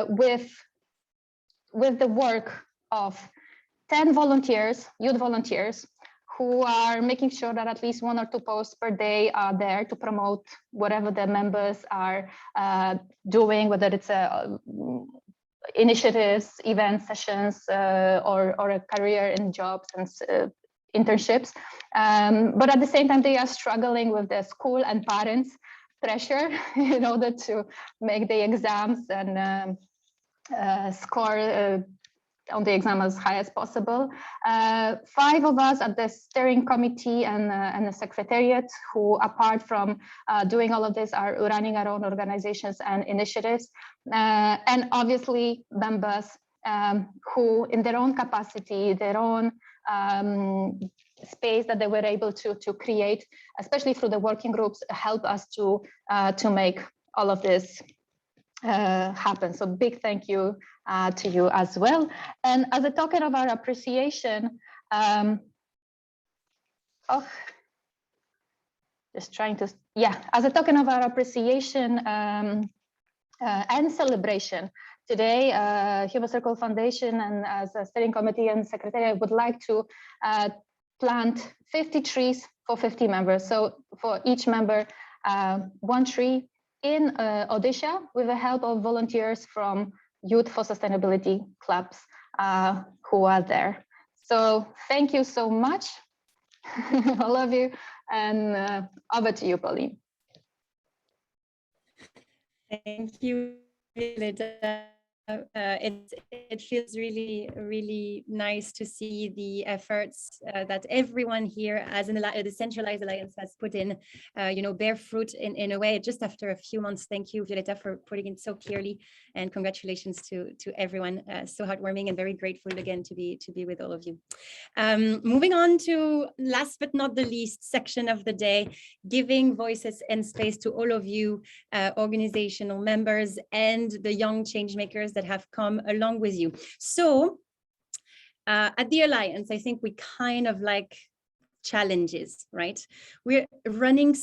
with the work of 10 volunteers, youth volunteers, who are making sure that at least 1 or 2 posts per day are there to promote whatever the members are doing, whether it's initiatives, event sessions, or a career in jobs and internships. But at the same time, they are struggling with the school and parents' pressure in order to make the exams and score on the exam as high as possible. 5 of us at the steering committee and the secretariat, who apart from doing all of this are running our own organizations and initiatives. And obviously members who in their own capacity, their own space that they were able to create, especially through the working groups, help us to make all of this happen. So big thank you to you as well. And as a token of our appreciation, as a token of our appreciation and celebration, today, Human Circle Foundation and as a steering committee and secretary would like to plant 50 trees for 50 members. So for each member, 1 tree in Odisha with the help of volunteers from Youth for Sustainability clubs who are there. So thank you so much, all of you, and over to you, Pauline. Thank you, Violeta. It feels really nice to see the efforts that everyone here as a decentralized alliance has put in, bear fruit in a way just after a few months. Thank you, Violeta, for putting it so clearly, and congratulations to everyone. So heartwarming and very grateful again to be with all of you. Moving on to last but not the least section of the day, giving voices and space to all of you organizational members and the young change makers that have come along with you. So at the Alliance, I think we kind of like challenges, right? We're running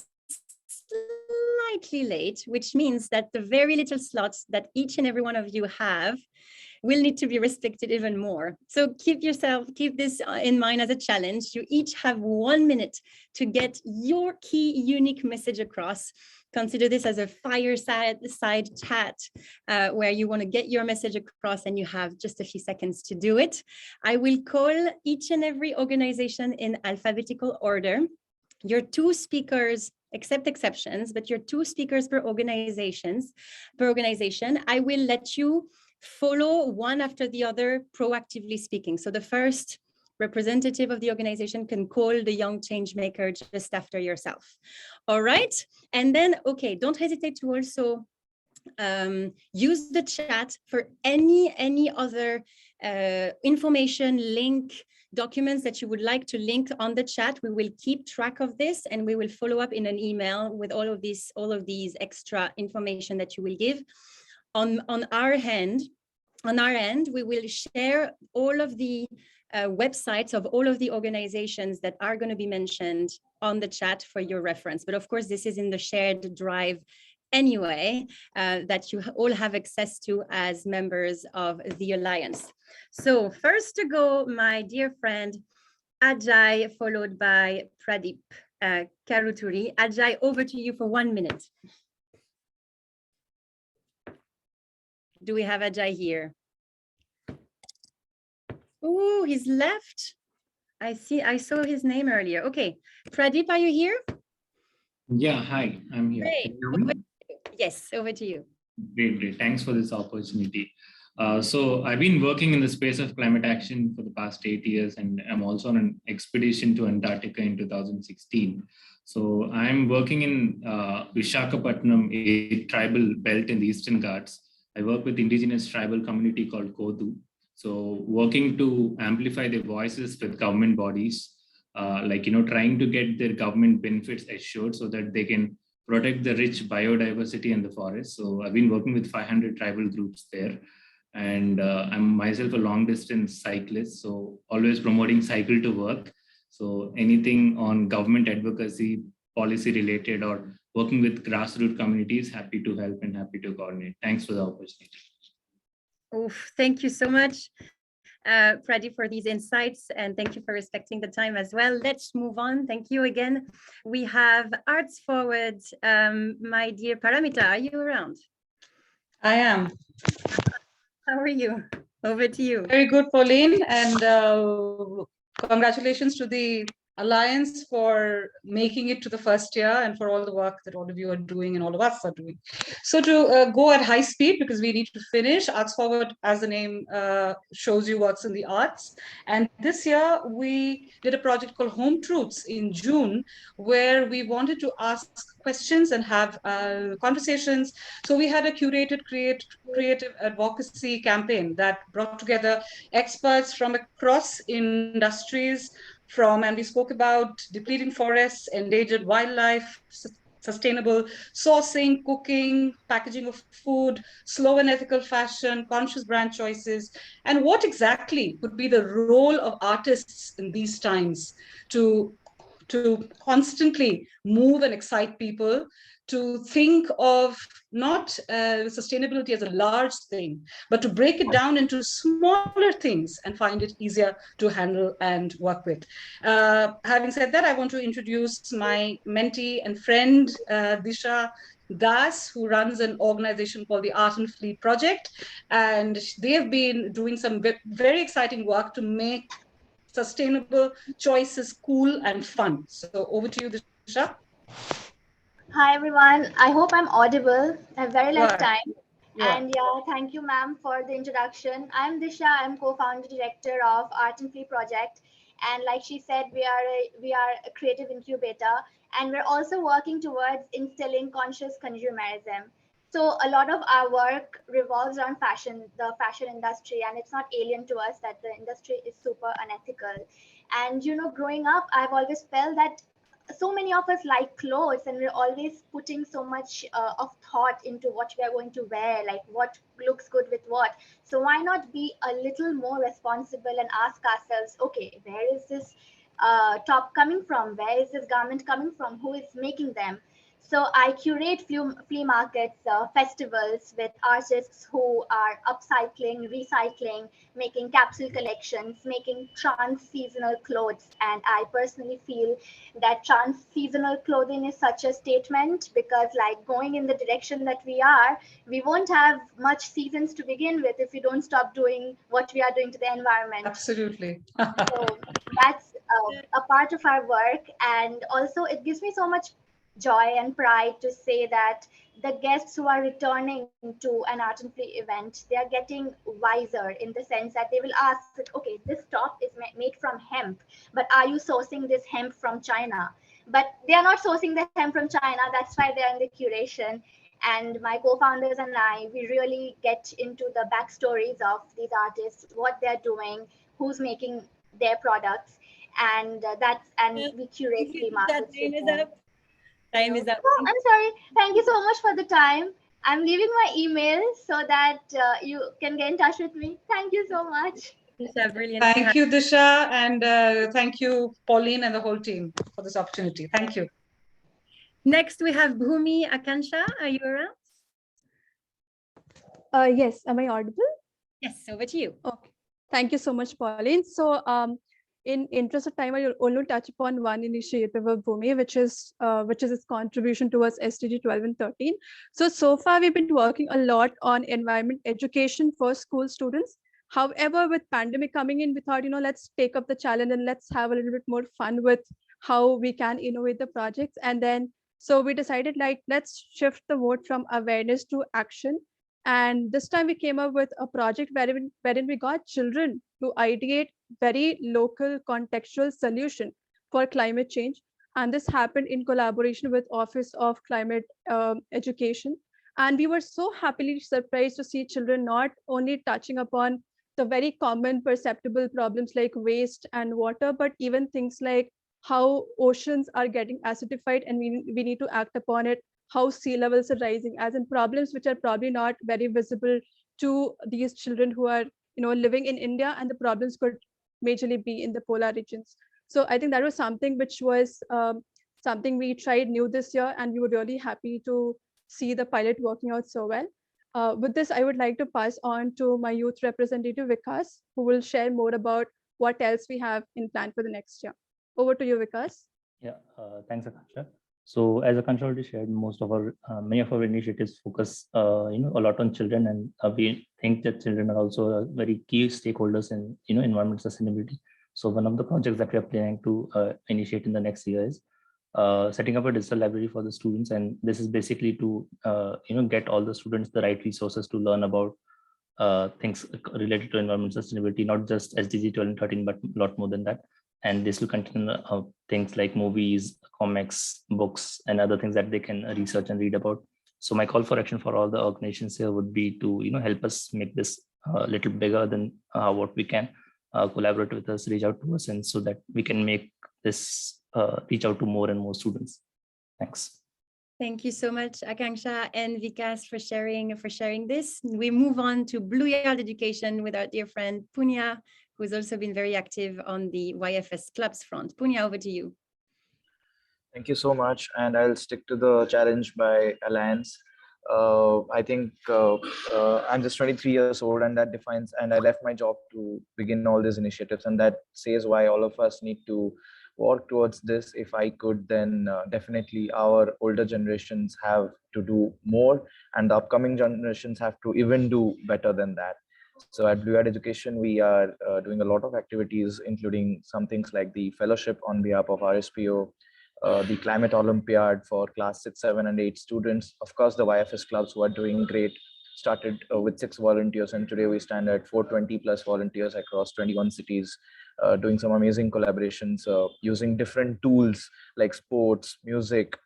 slightly late, which means that the very little slots that each and every one of you have will need to be respected even more. So keep this in mind as a challenge. You each have 1 minute to get your key unique message across. Consider this as a fireside chat where you want to get your message across and you have just a few seconds to do it. I will call each and every organization in alphabetical order. Your 2 speakers, accept exceptions, but your 2 speakers per organization. I will let you follow one after the other, proactively speaking. So the first representative of the organization can call the young change maker just after yourself. All right. And then, okay, don't hesitate to also use the chat for any other information, link, documents that you would like to link on the chat. We will keep track of this and we will follow up in an email with all of these extra information that you will give. On our end, we will share all of the websites of all of the organizations that are going to be mentioned on the chat for your reference. But of course, this is in the shared drive anyway, that you all have access to as members of the Alliance. So first to go, my dear friend, Ajay, followed by Pradeep Karuturi. Ajay, over to you for 1 minute. Do we have Ajay here? Oh, he's left. I saw his name earlier. Okay, Pradeep, are you here? Yeah, hi, I'm here. Great. Yes, over to you. Great. Thanks for this opportunity. So I've been working in the space of climate action for the past 8 years, and I'm also on an expedition to Antarctica in 2016. So I'm working in Visakhapatnam, a tribal belt in the Eastern Ghats. I work with indigenous tribal community called Kodu. So working to amplify their voices with government bodies, trying to get their government benefits assured so that they can protect the rich biodiversity in the forest. So I've been working with 500 tribal groups there. And I'm myself a long distance cyclist, so always promoting cycle to work. So anything on government advocacy, policy related, or working with grassroots communities, happy to help and happy to coordinate. Thanks for the opportunity. Oof, thank you so much, Pradeep, for these insights, and thank you for respecting the time as well. Let's move on. Thank you again. We have Arts Forward. My dear Paramita, are you around? I am. How are you? Over to you. Very good, Pauline, and congratulations to the Alliance for making it to the first year and for all the work that all of you are doing and all of us are doing. So to go at high speed, because we need to finish, Arts Forward, as the name shows you, works in the arts. And this year we did a project called Home Truths in June, where we wanted to ask questions and have conversations. So we had a curated creative advocacy campaign that brought together experts from across industries, and we spoke about depleting forests, endangered wildlife, sustainable sourcing, cooking, packaging of food, slow and ethical fashion, conscious brand choices, and what exactly could be the role of artists in these times to constantly move and excite people, to think of not sustainability as a large thing, but to break it down into smaller things and find it easier to handle and work with. Having said that, I want to introduce my mentee and friend, Disha Das, who runs an organization called the Art and Fleet Project. And they have been doing some very exciting work to make sustainable choices cool and fun. So over to you, Disha. Hi everyone, I hope I'm audible. I have very less Right. time. Yeah. And yeah, thank you ma'am for the introduction. I'm Disha, I'm co-founder director of Art and Free Project. And like she said, we are a creative incubator, and we're also working towards instilling conscious consumerism. So a lot of our work revolves around fashion, the fashion industry, and it's not alien to us that the industry is super unethical. And you know, growing up, I've always felt that so many of us like clothes, and we're always putting so much of thought into what we are going to wear, like what looks good with what. So why not be a little more responsible and ask ourselves, okay, where is this top coming from, where is this garment coming from, who is making them? So I curate flea markets, festivals with artists who are upcycling, recycling, making capsule collections, making trans-seasonal clothes. And I personally feel that trans-seasonal clothing is such a statement, because like going in the direction that we won't have much seasons to begin with if we don't stop doing what we are doing to the environment. Absolutely. So that's a part of our work. And also it gives me so much joy and pride to say that the guests who are returning to an Art and Free event, they are getting wiser, in the sense that they will ask, okay, this top is made from hemp, but are you sourcing this hemp from China? But they are not sourcing the hemp from China. That's why they're in the curation. And my co-founders and I, we really get into the backstories of these artists, what they're doing, who's making their products, and we curate flea markets with them. Time is up. Oh, I'm sorry. Thank you so much for the time. I'm leaving my email so that you can get in touch with me. Thank you so much. Disha, brilliant. Thank you, Disha, and thank you, Pauline, and the whole team for this opportunity. Thank you. Next, we have Bhumi Akansha. Are you around? Yes, am I audible? Yes, over to you. Okay, thank you so much, Pauline. So in interest of time, I will only touch upon one initiative of Bhumi, which is its contribution towards SDG 12 and 13. So far, we've been working a lot on environment education for school students. However, with pandemic coming in, we thought, let's take up the challenge and let's have a little bit more fun with how we can innovate the projects. And then, so we decided, like, let's shift the mode from awareness to action. And this time we came up with a project wherein we got children to ideate very local contextual solution for climate change. And this happened in collaboration with Office of Climate Education. And we were so happily surprised to see children not only touching upon the very common perceptible problems like waste and water, but even things like how oceans are getting acidified and we need to act upon it, how sea levels are rising, as in problems which are probably not very visible to these children who are living in India, and the problems could majorly be in the polar regions. So I think that was something which was something we tried new this year, and we were really happy to see the pilot working out so well. With this, I would like to pass on to my youth representative, Vikas, who will share more about what else we have in plan for the next year. Over to you, Vikas. Yeah, thanks, Acharya. So as Akansha already shared, most of our many of our initiatives focus a lot on children, and we think that children are also a very key stakeholders in environmental sustainability. So one of the projects that we are planning to initiate in the next year is setting up a digital library for the students, and this is basically to get all the students the right resources to learn about things related to environmental sustainability, not just SDG 12 and 13, but a lot more than that. And this will contain things like movies, comics, books, and other things that they can research and read about. So my call for action for all the organizations here would be to help us make this a little bigger than what we can. Collaborate with us, reach out to us, and so that we can make this reach out to more and more students. Thanks. Thank you so much, Akanksha and Vikas, for sharing this. We move on to Blue Yard Education with our dear friend Punya, who's also been very active on the YfS clubs front. Punya, over to you. Thank you so much. And I'll stick to the challenge by Alliance. I think I'm just 23 years old, and that defines, and I left my job to begin all these initiatives. And that says why all of us need to work towards this. If I could, then definitely our older generations have to do more, and the upcoming generations have to even do better than that. So at Blue Art Education, we are doing a lot of activities, including some things like the fellowship on behalf of RSPO, the Climate Olympiad for class 6, 7, and 8 students. Of course, the YfS clubs who are doing great started with 6 volunteers, and today we stand at 420 plus volunteers across 21 cities, doing some amazing collaborations, using different tools like sports, music,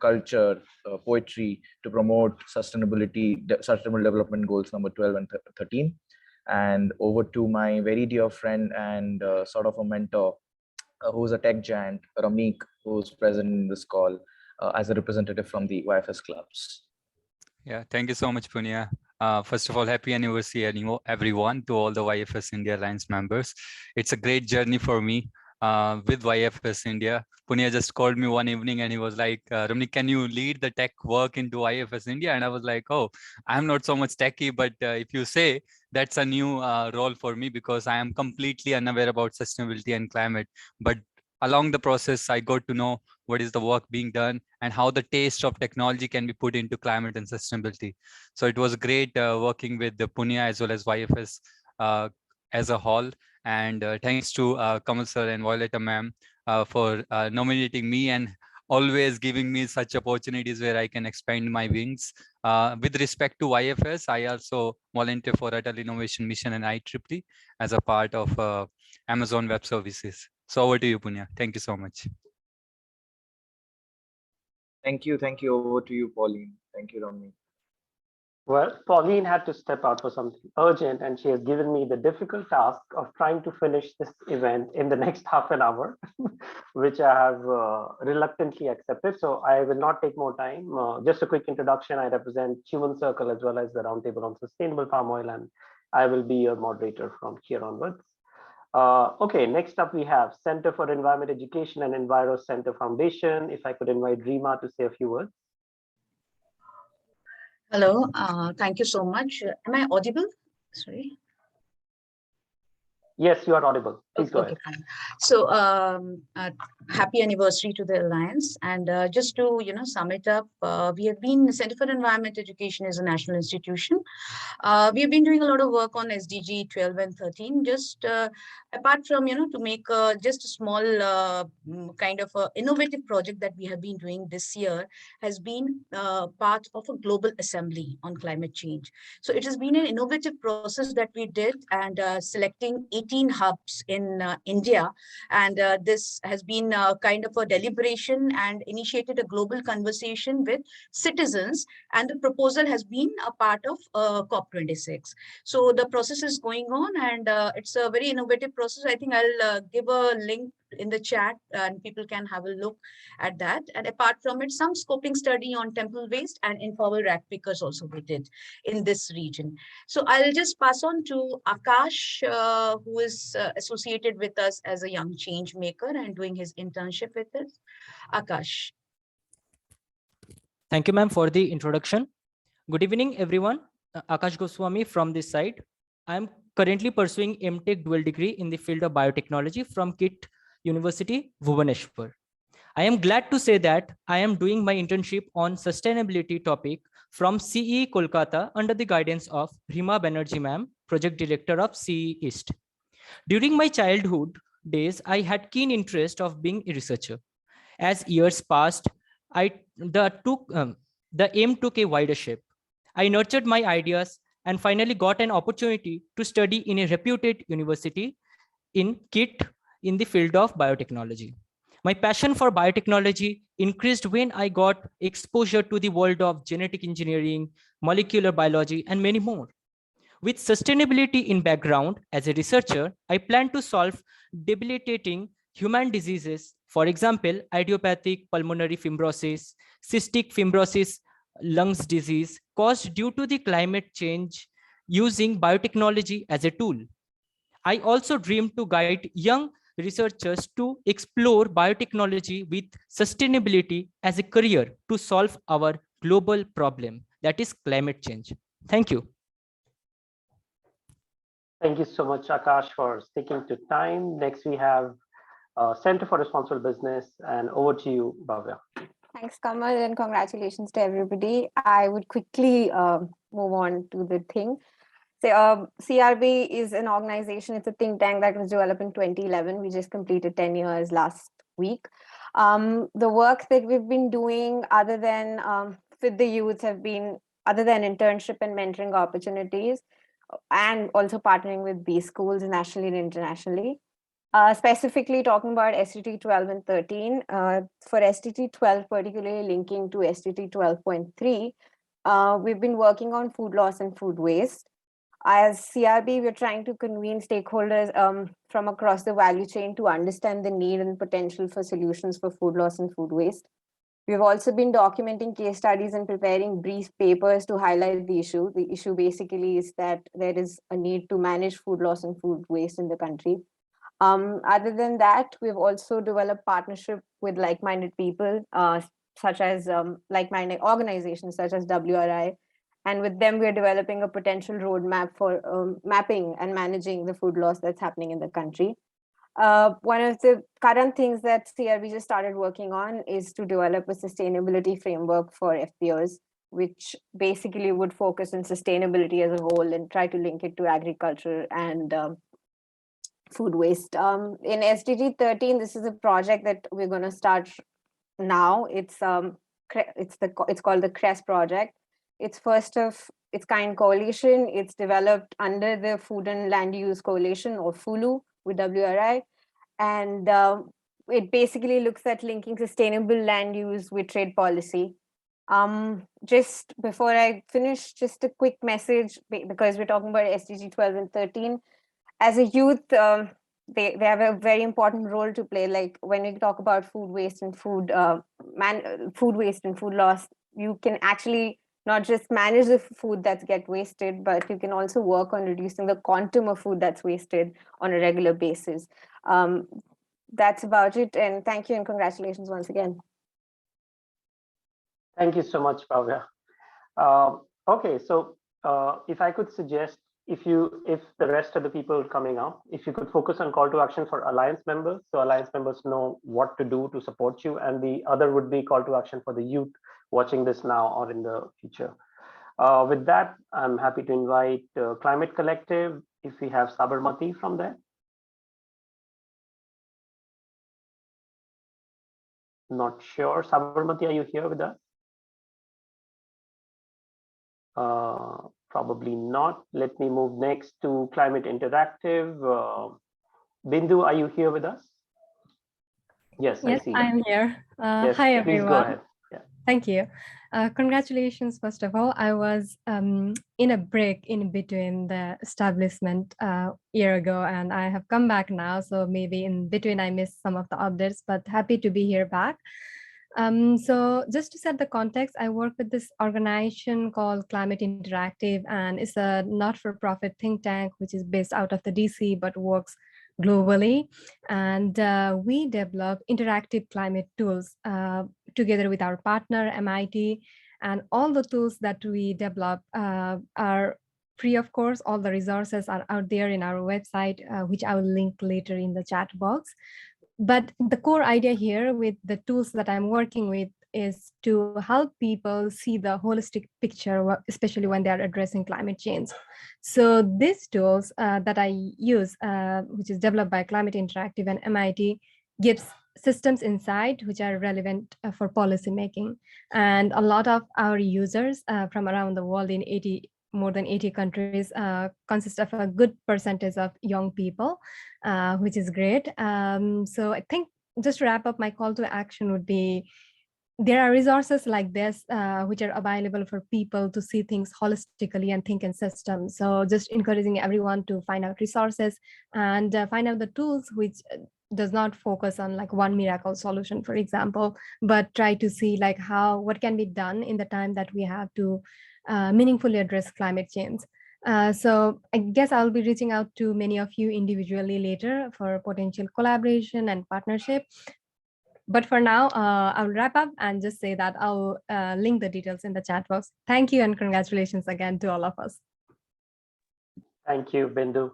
culture, poetry to promote sustainability, sustainable development goals number 12 and 13. And over to my very dear friend and sort of a mentor, who's a tech giant, Ramik, who's present in this call as a representative from the YfS clubs. Yeah, thank you so much, Punya. First of all, happy anniversary, everyone, to all the YfS India Alliance members. It's a great journey for me with YfS India. Punya just called me one evening and he was like, Ramni, can you lead the tech work into YfS India? And I was like, oh, I'm not so much techie, but if you say, that's a new role for me, because I am completely unaware about sustainability and climate. But along the process, I got to know what is the work being done and how the taste of technology can be put into climate and sustainability. So it was great working with the Punya as well as YfS as a whole. And thanks to Kamal sir and Violeta ma'am for nominating me and always giving me such opportunities where I can expand my wings. With respect to YfS, I also volunteer for Atal Innovation Mission and IEEE as a part of Amazon Web Services. So over to you, Punya. Thank you so much. Thank you. Over to you, Pauline. Thank you, Ramni. Well, Pauline had to step out for something urgent, and she has given me the difficult task of trying to finish this event in the next half an hour, which I have reluctantly accepted. So I will not take more time. Just a quick introduction. I represent Human Circle as well as the Roundtable on Sustainable Palm Oil, and I will be your moderator from here onwards. Okay, next up we have Center for Environment Education and Enviro Center Foundation. If I could invite Rima to say a few words. Hello, thank you so much. Am I audible? Sorry. Yes, you are audible. Please go ahead. Fine. So happy anniversary to the Alliance. And just to sum it up, we have been, Center for Environment Education is a national institution. We have been doing a lot of work on SDG 12 and 13, just apart from, to make just a small kind of innovative project that we have been doing this year has been part of a global assembly on climate change. So it has been an innovative process that we did, and selecting 18 hubs in India. And this has been kind of a deliberation and initiated a global conversation with citizens. And the proposal has been a part of COP26. So the process is going on, and it's a very innovative process. I think I'll give a link in the chat and people can have a look at that. And apart from it, some scoping study on temple waste and informal rag pickers also we did in this region. So I'll just pass on to Akash, who is associated with us as a young change maker and doing his internship with us. Akash. Thank you, ma'am, for the introduction. Good evening, everyone. Akash Goswami from this side. I'm currently pursuing MTech dual degree in the field of biotechnology from KIT University, Bhubaneswar. I am glad to say that I am doing my internship on sustainability topic from CE Kolkata under the guidance of Rima Banerjee ma'am, project director of CE East. During my childhood days, I had keen interest of being a researcher. As years passed, the aim took a wider shape. I nurtured my ideas and finally got an opportunity to study in a reputed university in KIT in the field of biotechnology. My passion for biotechnology increased when I got exposure to the world of genetic engineering, molecular biology, and many more. With sustainability in background as a researcher, I plan to solve debilitating human diseases, for example, idiopathic pulmonary fibrosis, cystic fibrosis, lungs disease caused due to the climate change using biotechnology as a tool. I also dream to guide young researchers to explore biotechnology with sustainability as a career to solve our global problem, that is climate change. Thank you. Thank you so much, Akash, for sticking to time. Next, we have Center for Responsible Business. And over to you, Bhavya. Thanks, Kamal, and congratulations to everybody. I would quickly move on to the thing. So, CRB is an organization, it's a think tank that was developed in 2011. We just completed 10 years last week. The work that we've been doing other than with the youth have been, other than internship and mentoring opportunities, and also partnering with B schools nationally and internationally. Specifically talking about STT 12 and 13, for STT 12, particularly linking to STT 12.3, we've been working on food loss and food waste. As CRB, we're trying to convene stakeholders from across the value chain to understand the need and potential for solutions for food loss and food waste. We've also been documenting case studies and preparing brief papers to highlight the issue. The issue basically is that there is a need to manage food loss and food waste in the country. Other than that, we've also developed partnership with like-minded people, such as like-minded organizations such as WRI. And with them, we're developing a potential roadmap for mapping and managing the food loss that's happening in the country. One of the current things that CRB just started working on is to develop a sustainability framework for FPOs, which basically would focus on sustainability as a whole and try to link it to agriculture and food waste. In SDG 13, this is a project that we're going to start now. It's called the Crest Project. It's first of its kind coalition. It's developed under the Food and Land Use Coalition, or FULU, with WRI. And it basically looks at linking sustainable land use with trade policy. Just before I finish, just a quick message, because we're talking about SDG 12 and 13. As a youth, they have a very important role to play. Like when we talk about food waste and food waste and food loss, you can actually not just manage the food that gets wasted, but you can also work on reducing the quantum of food that's wasted on a regular basis. That's about it. And thank you and congratulations once again. Thank you so much, Bhavya. Okay, so if I could suggest, if the rest of the people coming up, if you could focus on call to action for Alliance members, so Alliance members know what to do to support you, and the other would be call to action for the youth watching this now or in the future. With that, I'm happy to invite Climate Collective, if we have Sabarmati from there. Not sure. Sabarmati, are you here with us? Probably not. Let me move next to Climate Interactive. Bindu, are you here with us? Yes, yes, I see. I'm here. Yes, hi, please everyone. go ahead. Yeah. Thank you. Congratulations, first of all. I was in a break in between the establishment a year ago, and I have come back now. So maybe in between I missed some of the updates, but happy to be here back. So just to set the context, I work with this organization called Climate Interactive, and it's a not-for-profit think tank which is based out of the DC but works globally. And we develop interactive climate tools together with our partner MIT, and all the tools that we develop are free, of course. All the resources are out there in our website, which I will link later in the chat box. But the core idea here with the tools that I'm working with is to help people see the holistic picture, especially when they are addressing climate change. So these tools that I use, which is developed by Climate Interactive and MIT, gives systems insight which are relevant for policy making. And a lot of our users from around the world in more than 80 countries consist of a good percentage of young people, which is great. So I think just to wrap up, my call to action would be, there are resources like this which are available for people to see things holistically and think in systems. So just encouraging everyone to find out resources and find out the tools which does not focus on like one miracle solution, for example, but try to see like what can be done in the time that we have to meaningfully address climate change. So I guess I'll be reaching out to many of you individually later for potential collaboration and partnership. But for now, I'll wrap up and just say that I'll link the details in the chat box. Thank you and congratulations again to all of us. Thank you, Bindu.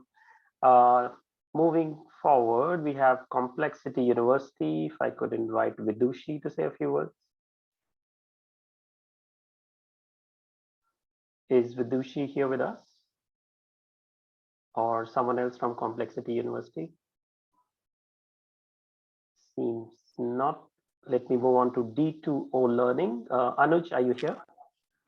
Moving forward, we have Complexity University. If I could invite Vidushi to say a few words. Is Vidushi here with us? Or someone else from Complexity University? Seems not. Let me move on to D2O Learning. Anuj, are you here?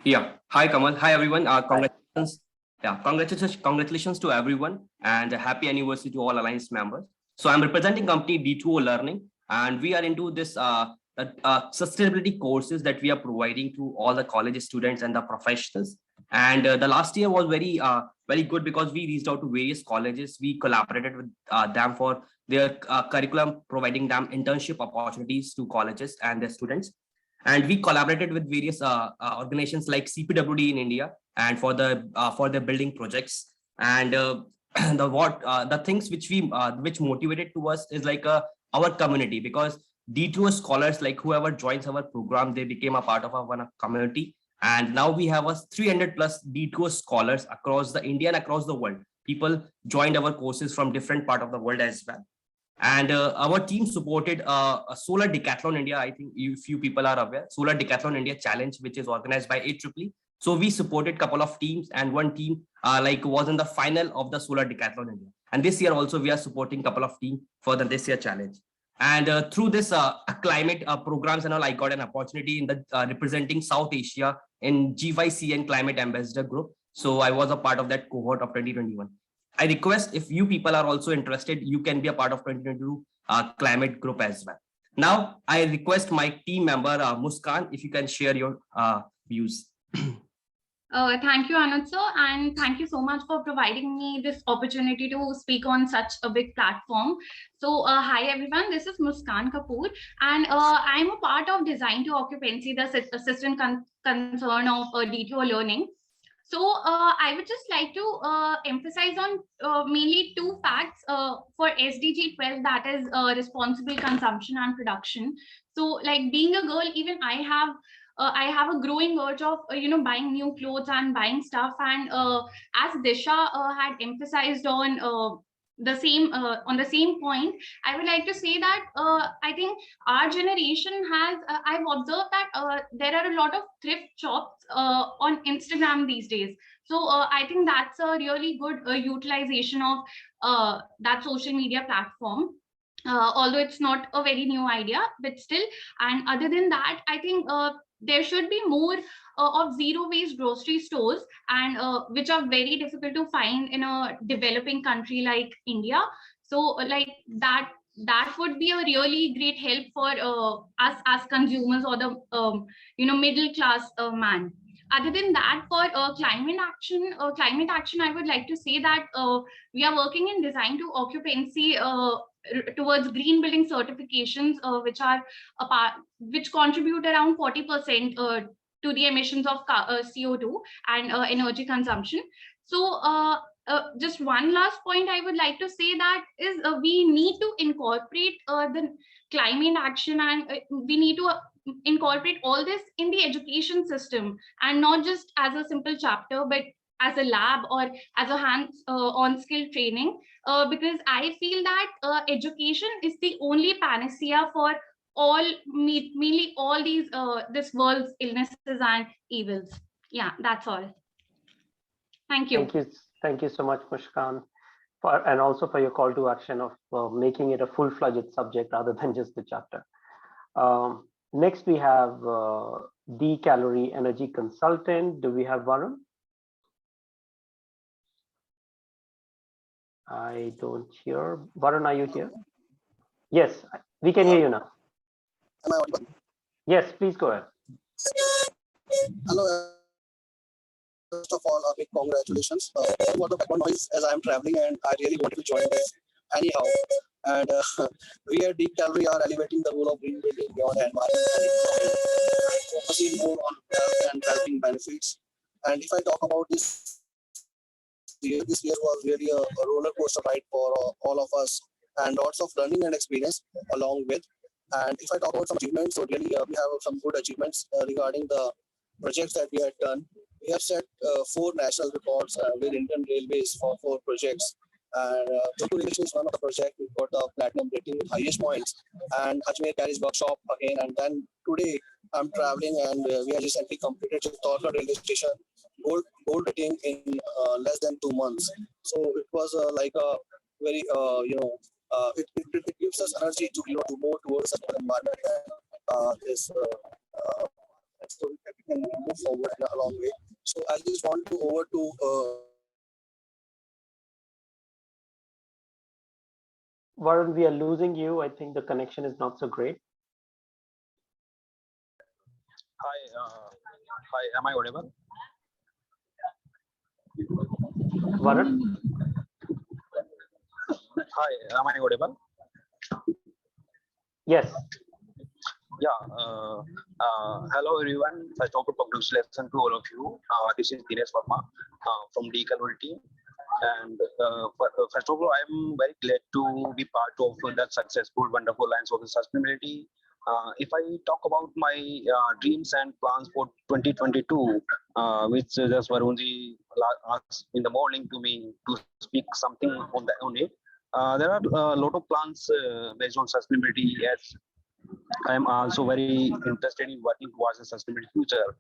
Yeah. Hi, Kamal. Hi, everyone. Congratulations. Yeah, congratulations to everyone, and a happy anniversary to all Alliance members. So I'm representing company D2O Learning, and we are into this sustainability courses that we are providing to all the college students and the professionals. And the last year was very good because we reached out to various colleges. We collaborated with them for their curriculum, providing them internship opportunities to colleges and their students. And we collaborated with various organizations like CPWD in India and for the building projects. And the things which motivated to us is like our community, because D2O scholars, like whoever joins our program, they became a part of our community. And now we have 300 plus D2O scholars across the India and across the world. People joined our courses from different part of the world as well. And our team supported a Solar Decathlon India. I think few people are aware, Solar Decathlon India Challenge, which is organized by IEEE. So we supported a couple of teams, and one team was in the final of the Solar Decathlon India. And this year also we are supporting a couple of teams for this year challenge. And through this climate programs and all, I got an opportunity in the representing South Asia in G5CN Climate Ambassador Group. So I was a part of that cohort of 2021. I request if you people are also interested, you can be a part of 2022 climate group as well. Now, I request my team member, Muskan, if you can share your views. Thank you, Anand sir, and thank you so much for providing me this opportunity to speak on such a big platform. So, hi everyone, this is Muskan Kapoor, and I'm a part of Design to Occupancy, the assistant concern of D2O Learning. So I would just like to emphasize on mainly two facts for SDG 12, that is responsible consumption and production. So like being a girl, even I have a growing urge of buying new clothes and buying stuff, and as Disha had emphasized on the same point, I would like to say that I think our generation has I've observed that there are a lot of thrift shops on Instagram these days. So I think that's a really good utilization of that social media platform. Although it's not a very new idea, but still. And other than that, I think there should be more of zero waste grocery stores, and which are very difficult to find in a developing country like India. So like that would be a really great help for us as consumers, or the middle class man. Other than that, for climate action, I would like to say that we are working in Design to Occupancy towards green building certifications, which contribute around 40% to the emissions of CO2 and energy consumption. So just one last point I would like to say that is we need to incorporate the climate action, and we need to incorporate all this in the education system, and not just as a simple chapter, but as a lab or as a hands-on skill training, because I feel that education is the only panacea for mainly all these this world's illnesses and evils. Yeah, that's all. Thank you. Thank you so much, Muskan, and also for your call to action of making it a full-fledged subject rather than just the chapter. Next, we have D-Calorie Energy Consultant. Do we have Varun? I don't hear. Varun, are you here? Yes, we can hear you now. Am I audible? Yes, please go ahead. Hello. First of all, a big congratulations for the background noise, as I am traveling and I really wanted to join this anyhow. And we at Deep Calorie are elevating the role of green building beyond environment and focusing more on health and well-being benefits. And if I talk about this year was really a roller coaster ride for all of us, and lots of learning and experience along with. And if I talk about some achievements, so really we have some good achievements regarding the projects that we had done. We have set 4 national records with Indian Railways for 4 projects. And Joku is one of the projects we got the platinum rating with highest points. And Ajmer carries workshop again. And then today I'm traveling and we have recently completed Chittorgarh railway station gold rating in less than 2 months. So it was like a very it gives us energy to do more towards the environment and so we can move forward in a long way. So I just want to over to Varun, we are losing you. I think the connection is not so great. Hi, am I audible? Varun? Hi, am I audible? Yes. Yeah. Hello, everyone. First of all, congratulations to all of you. This is Dinesh Verma from the Ecoversities. And first of all, I'm very glad to be part of that successful, wonderful Alliance of Sustainability. If I talk about my dreams and plans for 2022, which just Varunji asked in the morning to me to speak something on it. There are a lot of plans based on sustainability. Yes, I am also very interested in working towards a sustainable future.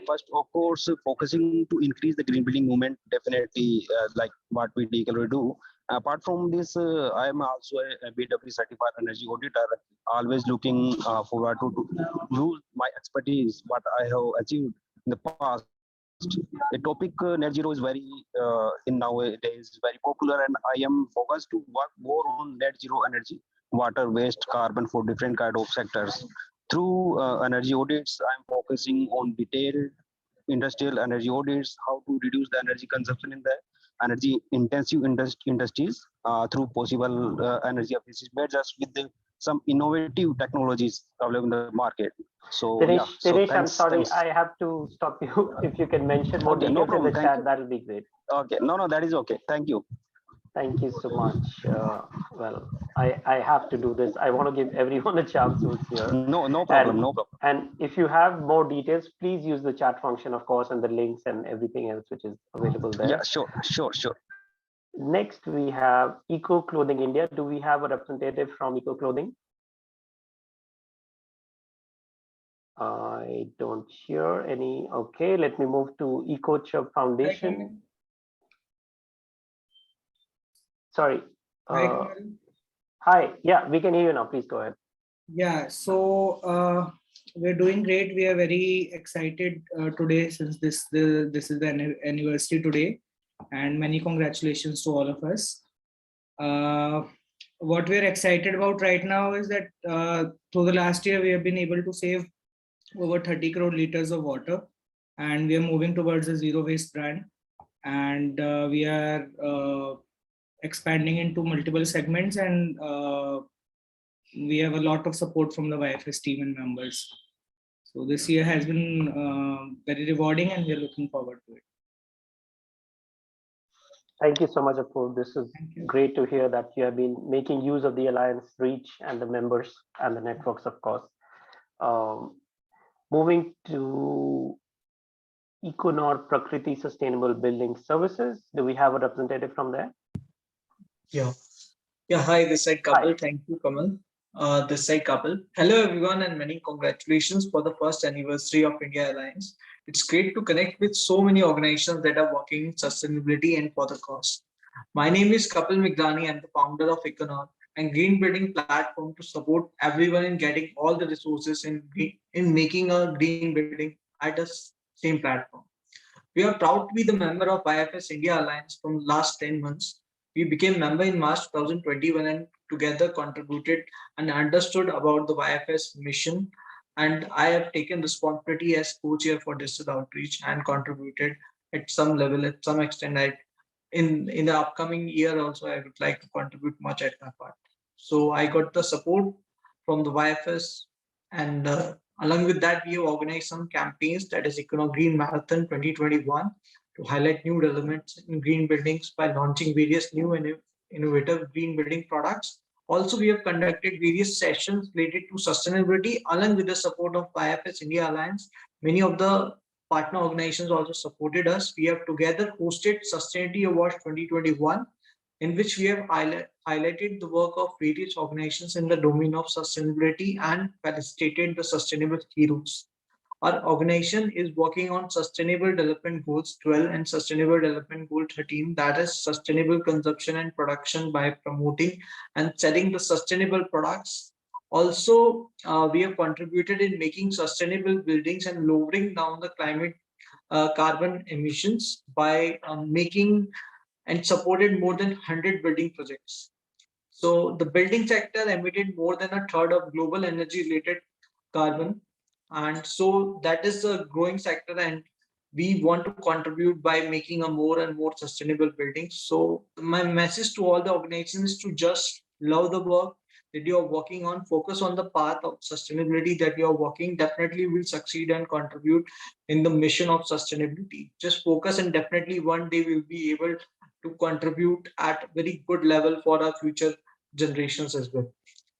First, of course, focusing to increase the green building movement, definitely like what we legally do. Apart from this, I am also a BW certified energy auditor, always looking forward to use my expertise, what I have achieved in the past. The topic net zero is very in nowadays very popular, and I am focused to work more on net zero energy, water, waste, carbon for different kind of sectors. Through energy audits, I'm focusing on detailed industrial energy audits, how to reduce the energy consumption in the energy intensive industries through possible energy efficiency measures with some innovative technologies available in the market. So Dinesh, yeah, Dinesh, I'm thanks, sorry, thanks. I have to stop you. If you can mention more Okay, details no problem. in the Thank chat, you. that will be great. Okay, no, that is okay. Thank you. Thank you so much. Well, I have to do this. I want to give everyone a chance who's here. No problem, no problem. And if you have more details, please use the chat function, of course, and the links and everything else which is available there. Yeah, sure. Next, we have Eco Clothing India. Do we have a representative from Eco Clothing? I don't hear any. Okay, let me move to Eco Foundation. Sorry. Hi. Yeah, we can hear you now. Please go ahead. Yeah, so we're doing great. We are very excited today since this is the anniversary today, and many congratulations to all of us. What we're excited about right now is that through the last year we have been able to save over 30 crore liters of water, and we are moving towards a zero waste brand, and we are expanding into multiple segments, and we have a lot of support from the YfS team and members. So this year has been very rewarding, and we are looking forward to it. Thank you so much, Apurv. This is great to hear that you have been making use of the Alliance reach and the members and the networks, of course. Moving to Econor Prakriti Sustainable Building Services. Do we have a representative from there? Yeah. Hi, this side Kapil. Thank you, Kamal. This side Kapil. Hello, everyone, and many congratulations for the first anniversary of India Alliance. It's great to connect with so many organizations that are working in sustainability and for the cause. My name is Kapil Migdani. I'm the founder of Econor and green building platform to support everyone in getting all the resources in making a green building at the same platform. We are proud to be the member of YfS India Alliance from last 10 months. We became member in March 2021 and together contributed and understood about the YfS mission. And I have taken responsibility as co-chair for digital outreach and contributed at some level, at some extent. In the upcoming year also, I would like to contribute much at my part. So I got the support from the YfS, and along with that, we have organized some campaigns, that is Econo Green Marathon 2021, to highlight new developments in green buildings by launching various new and innovative green building products. Also, we have conducted various sessions related to sustainability along with the support of YfS India Alliance. Many of the partner organizations also supported us. We have together hosted Sustainability Awards 2021 in which we have highlighted the work of various organizations in the domain of sustainability and felicitated the sustainable heroes. Our organization is working on Sustainable Development Goals 12 and Sustainable Development Goal 13, that is sustainable consumption and production by promoting and selling the sustainable products. Also, we have contributed in making sustainable buildings and lowering down the climate carbon emissions by making and supported more than 100 building projects. So the building sector emitted more than a third of global energy related carbon. And so that is a growing sector, and we want to contribute by making a more and more sustainable buildings. So my message to all the organizations is to just love the work that you're working on, focus on the path of sustainability that you're working, definitely will succeed and contribute in the mission of sustainability. Just focus, and definitely one day we'll be able to contribute at very good level for our future generations as well.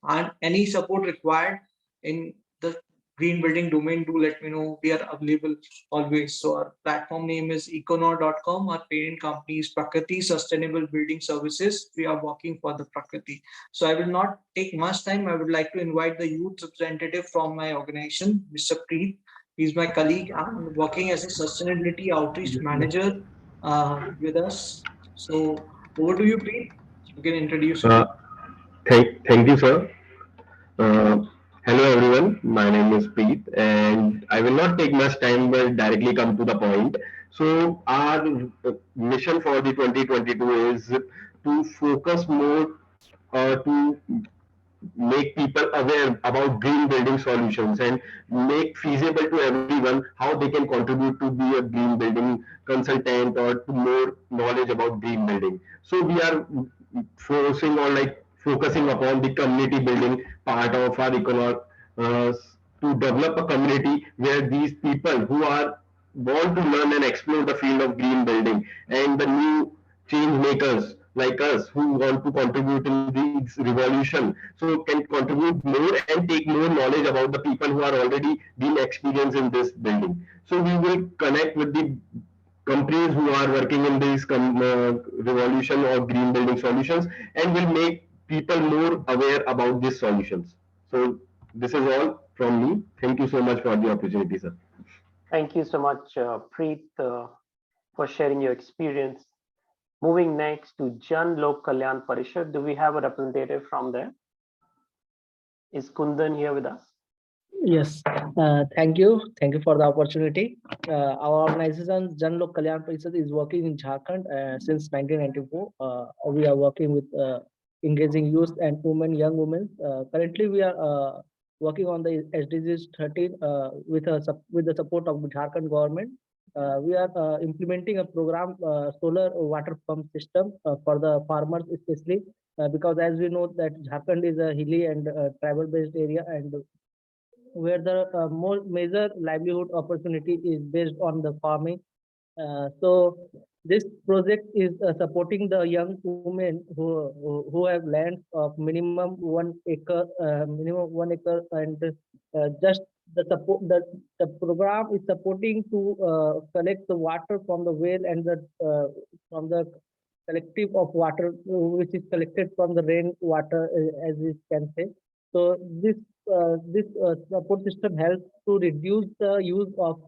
And any support required in the green building domain, do let me know. We are available always. So our platform name is econaut.com. Our parent company is Prakriti Sustainable Building Services. We are working for the Prakriti. So I will not take much time. I would like to invite the youth representative from my organization, Mr. Preet. He's my colleague. I'm working as a sustainability outreach manager with us. So over to you, Preet. You can introduce yourself. Thank you, sir. Hello, everyone. My name is Preet, and I will not take much time, but directly come to the point. So, our mission for the 2022 is to focus more to make people aware about green building solutions and make feasible to everyone how they can contribute to be a green building consultant or to more knowledge about green building. So we are focusing upon the community building part of our economy to develop a community where these people who are want to learn and explore the field of green building and the new change makers like us who want to contribute in this revolution, so can contribute more and take more knowledge about the people who are already been experienced in this building. So we will connect with the companies who are working in this revolution of green building solutions and will make people more aware about these solutions. So this is all from me. Thank you so much for the opportunity, sir. Thank you so much, Preet, for sharing your experience. Moving next to Jan Lok Kalyan Parishad. Do we have a representative from there? Is Kundan here with us? Yes, thank you. Thank you for the opportunity. Our organization, Jan Lok Kalyan Parishad, is working in Jharkhand since 1994. We are working with engaging youth and women, young women. Currently, we are working on the SDGs 13 with the support of the Jharkhand government. We are implementing a program, solar water pump system for the farmers, especially because as we know that Jharkhand is a hilly and tribal-based area, and where the more major livelihood opportunity is based on the farming. So this project is supporting the young women who have land of minimum 1 acre, and just the program is supporting to collect the water from the well and from the collective of water which is collected from the rain water, as we can say. So this support system helps to reduce the use of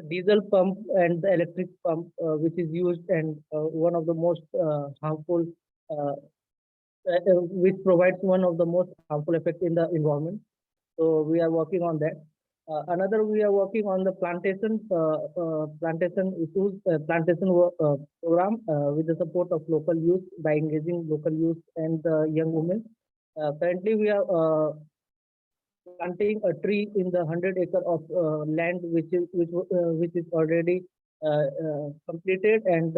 diesel pump and the electric pump, which is used and one of the most harmful, which provides one of the most harmful effects in the environment. So we are working on that. Another, we are working on the plantation program with the support of local youth by engaging local youth and young women. Currently, we are planting a tree in the 100 acre of land which is already completed, and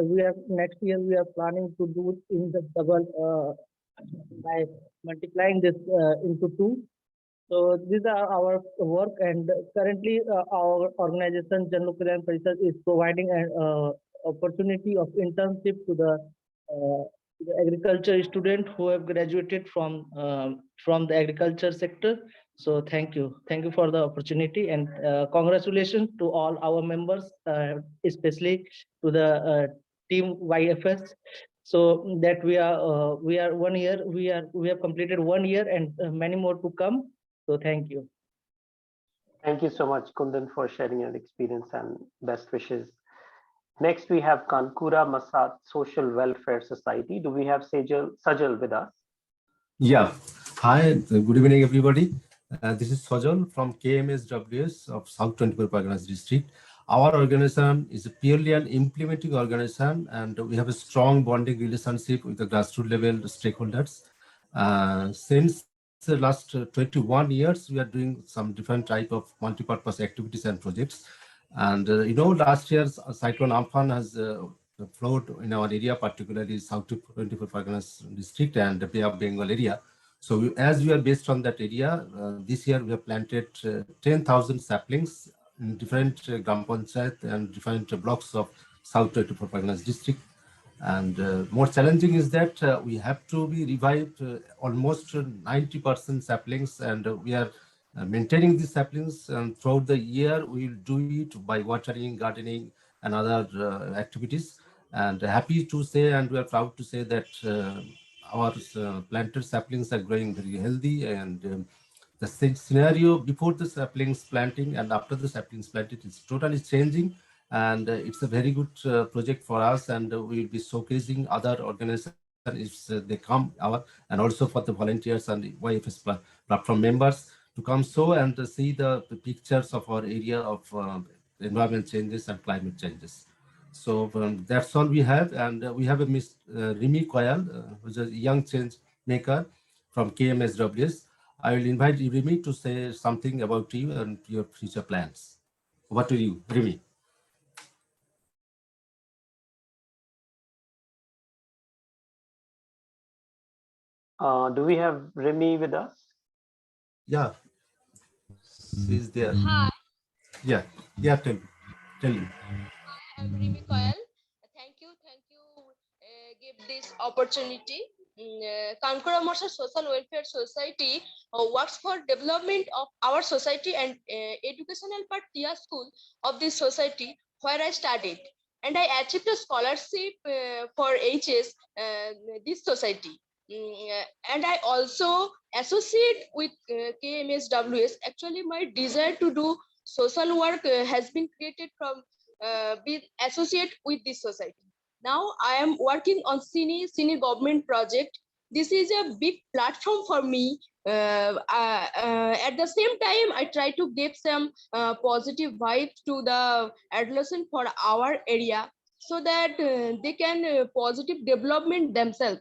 next year we are planning to do it in the double by multiplying this into 2. So these are our work, and currently our organization Jan Lok Kalyan Parishad is providing an opportunity of internship to the agriculture student who have graduated from the agriculture sector. So thank you for the opportunity, and congratulations to all our members, especially to the team YfS So that we are 1 year, we have completed 1 year and many more to come. So thank you. Thank you so much, Kundan, for sharing your experience and best wishes. Next, we have Kankura Masat Social Welfare Society. Do we have Sajal with us? Yeah. Hi, good evening, everybody. This is Sajal from KMSWS of South 24 Parganas District. Our organization is purely an implementing organization, and we have a strong bonding relationship with the grassroots level stakeholders. Since the last 21 years, we are doing some different type of multi-purpose activities and projects. And last year's Cyclone Amphan has flowed in our area, particularly South 24 Parganas District and the Bay of Bengal area. So as we are based on that area, this year we have planted 10,000 saplings in different Gram Panchayat and different blocks of South 24 Parganas District. And more challenging is that we have to be revived almost 90% saplings, and we are maintaining these saplings, and throughout the year we will do it by watering, gardening, and other activities. And happy to say, and we are proud to say that our planted saplings are growing very healthy, and the scenario before the saplings planting and after the saplings planted is totally changing. And it's a very good project for us, and we will be showcasing other organizations if they come our, and also for the volunteers and the YfS platform members to come show and see the pictures of our area of environment changes and climate changes. So that's all we have, and we have a Miss Rimi Koyal, who's a young change maker from KMSWS. I will invite you, Rimi, to say something about you and your future plans. Over to you, Rimi. Do we have Rimi with us? Yeah, she's there. Hi. Yeah, tell me. I'm Rimi Koyal. Thank you give this opportunity. Kankura Morsa Social Welfare Society works for development of our society and educational part Tia school of this society where I studied, and I achieved a scholarship for HS this society. And I also associate with KMSWS. Actually, my desire to do social work has been created from being associate with this society. Now I am working on senior government project. This is a big platform for me. At the same time, I try to give some positive vibes to the adolescent for our area, so that they can positive development themselves.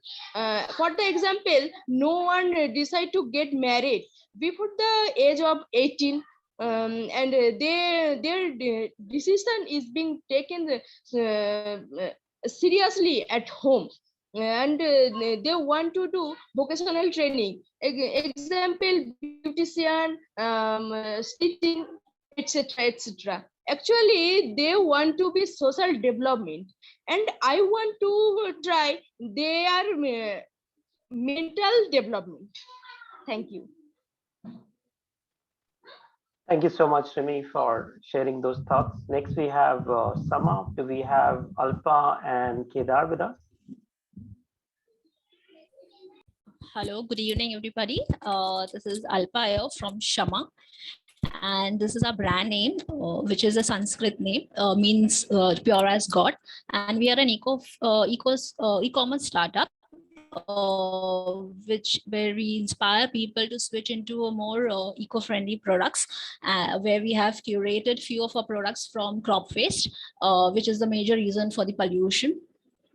For the example, no one decide to get married before the age of 18. And their decision is being taken seriously at home, and they want to do vocational training, example beautician, stitching, etc. Actually they want to be social development, and I want to try their mental development. Thank you. Thank you so much, Rimi, for sharing those thoughts. Next, we have Sama. Do we have Alpa and Kedar with us? Hello, good evening, everybody. This is Alpa from Shama, and this is our brand name, which is a Sanskrit name, means pure as God. And we are an e-commerce startup, where we inspire people to switch into a more eco-friendly products, where we have curated few of our products from crop waste, which is the major reason for the pollution.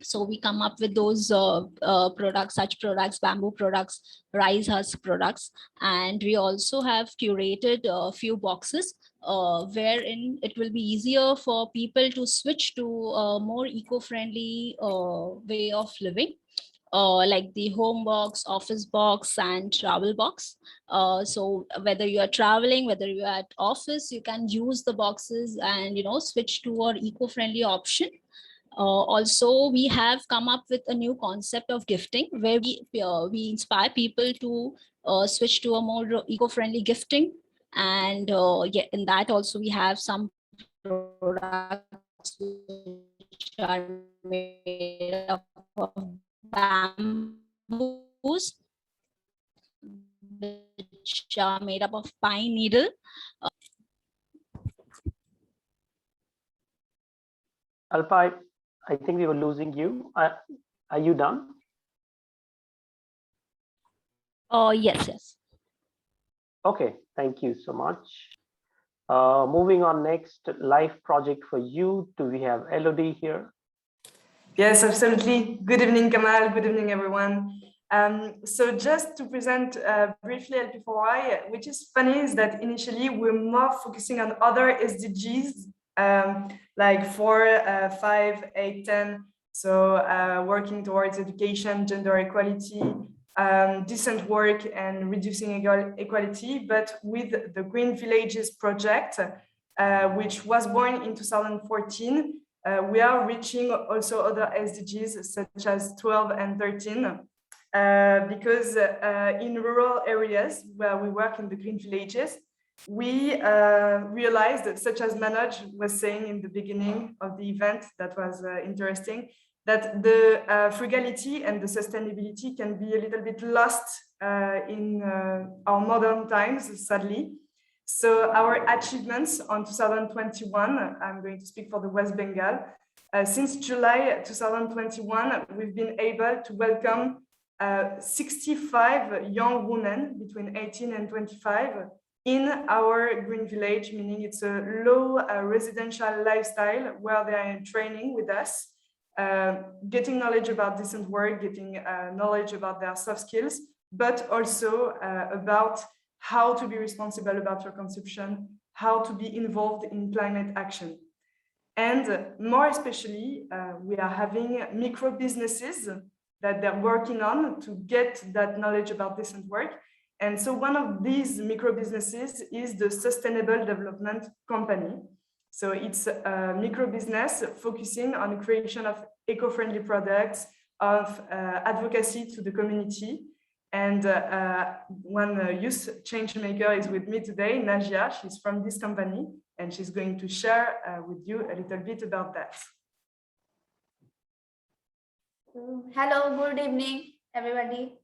So we come up with those products, such products, bamboo products, rice husk products, and we also have curated a few boxes wherein it will be easier for people to switch to a more eco-friendly way of living. Like the home box, office box, and travel box. So whether you are traveling, whether you are at office, you can use the boxes and switch to an eco-friendly option. Also, we have come up with a new concept of gifting, where we inspire people to switch to a more eco-friendly gifting. And in that also we have some products which which are made up of bamboos, which are made up of pine needle. Alpa, I think we were losing you. Are you done? Oh, yes, yes. Okay, thank you so much. Moving on next, live project for you. Do we have Elodie here? Yes, absolutely. Good evening, Kamal. Good evening, everyone. So just to present briefly LP4I, which is funny is that initially we're more focusing on other SDGs, like 4, 5, 8, 10. So working towards education, gender equality, decent work and reducing inequality, but with the Green Villages project, which was born in 2014, we are reaching also other SDGs such as 12 and 13, because in rural areas where we work in the Green Villages, we realized, such as Manoj was saying in the beginning of the event, that was interesting, that the frugality and the sustainability can be a little bit lost in our modern times, sadly. So our achievements on 2021, I'm going to speak for the West Bengal. Since July 2021, we've been able to welcome 65 young women between 18 and 25 in our green village, meaning it's a low residential lifestyle where they are in training with us, getting knowledge about decent work, getting knowledge about their soft skills, but also about how to be responsible about your consumption, how to be involved in climate action. And more especially, we are having micro businesses that they're working on to get that knowledge about decent work. And so one of these micro businesses is the Sustainable Development Company. So it's a micro business focusing on the creation of eco-friendly products, of advocacy to the community. And one youth change maker is with me today, Najia. She's from this company, and she's going to share with you a little bit about that. Hello, good evening, everybody.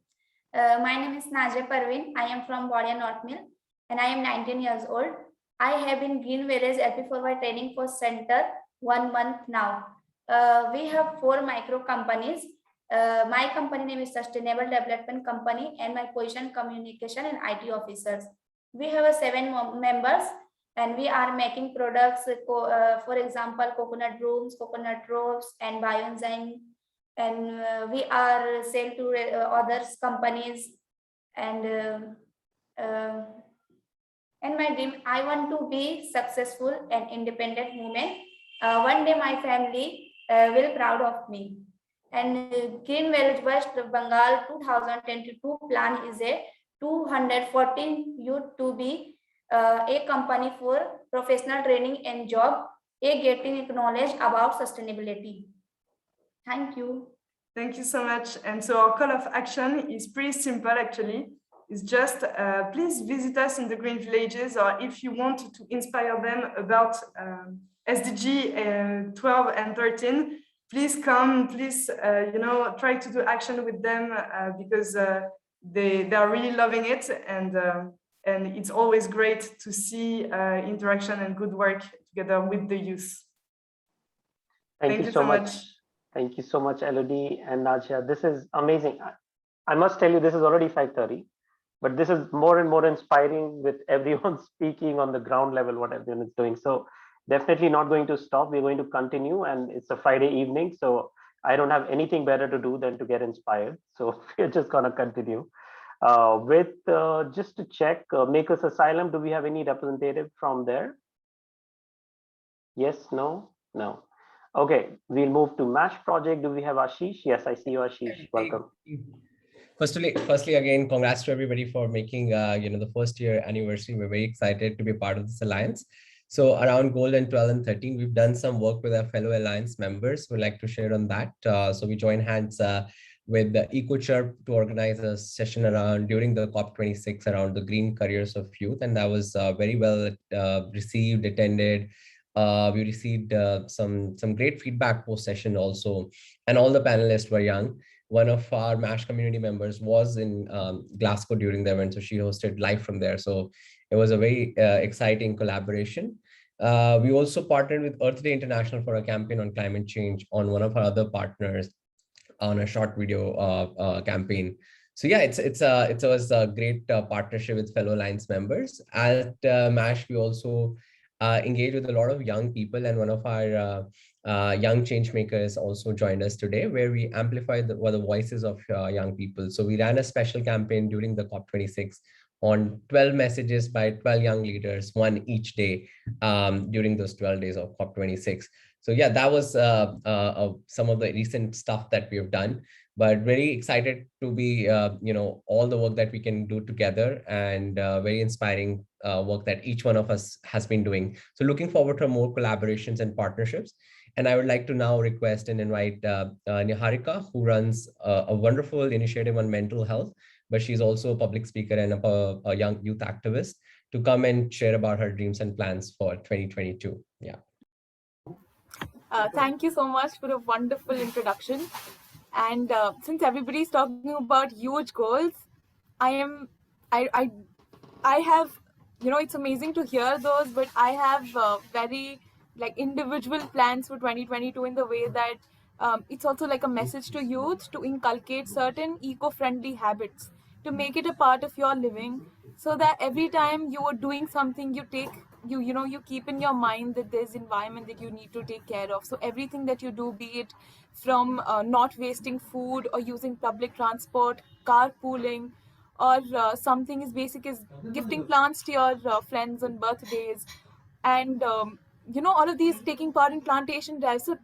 My name is Najia Parveen. I am from Boria North Mill, and I am 19 years old. I have been Green Village LP4Y training for center 1 month now. We have 4 micro companies. My company name is Sustainable Development Company, and my position communication and IT officers. We have 7 members, and we are making products, for example, coconut brooms, coconut ropes, and bioenzyme. And we are sell to others companies. And my dream, I want to be successful and independent woman. One day my family will proud of me. And Green Village West Bengal 2022 plan is a 214 youth to be a company for professional training and job, a getting knowledge about sustainability. Thank you. Thank you so much. And so our call of action is pretty simple, actually. It's just please visit us in the Green Villages, or if you want to inspire them about SDG 12 and 13, please come, please, try to do action with them because they are really loving it. And it's always great to see interaction and good work together with the youth. Thank you so much. Thank you so much, Elodie and Najia. This is amazing. I must tell you, this is already 5:30, but this is more and more inspiring with everyone speaking on the ground level, what everyone is doing. So definitely not going to stop. We're going to continue, and it's a Friday evening, so I don't have anything better to do than to get inspired. So we're just going to continue. Just to check, Makers Asylum, do we have any representative from there? Yes, no, no. Okay, we'll move to MASH project. Do we have Ashish? Yes, I see you, Ashish. Welcome. Firstly, again, congrats to everybody for making the first year anniversary. We're very excited to be part of this alliance. So around Gold and 12 and 13, we've done some work with our fellow alliance members. We'd like to share on that. So we joined hands with the Ecochirp to organize a session during the COP26 around the green careers of youth, and that was very well received, attended. We received some great feedback post session also, and all the panelists were young. One of our MASH community members was in Glasgow during the event, so she hosted live from there. So it was a very exciting collaboration. We also partnered with Earth Day International for a campaign on climate change on one of our other partners on a short video campaign. So yeah, it was a great partnership with fellow Alliance members. At MASH, we also engage with a lot of young people, and one of our young change makers also joined us today, where we amplified the voices of young people. So we ran a special campaign during the COP26 on 12 messages by 12 young leaders, one each day during those 12 days of COP26. So yeah, that was some of the recent stuff that we have done, but very excited to be, all the work that we can do together, and very inspiring work that each one of us has been doing. So looking forward to more collaborations and partnerships. And I would like to now request and invite Niharika, who runs a wonderful initiative on mental health, but she's also a public speaker and a young youth activist, to come and share about her dreams and plans for 2022. Yeah. Thank you so much for a wonderful introduction. And since everybody's talking about huge goals, I have, it's amazing to hear those, but I have very individual plans for 2022, in the way that it's also like a message to youth to inculcate certain eco-friendly habits, to make it a part of your living, so that every time you are doing something, you keep in your mind that there's environment that you need to take care of. So everything that you do, be it from not wasting food, or using public transport, carpooling, or something as basic as gifting plants to your friends on birthdays, and all of these, taking part in plantation drives. So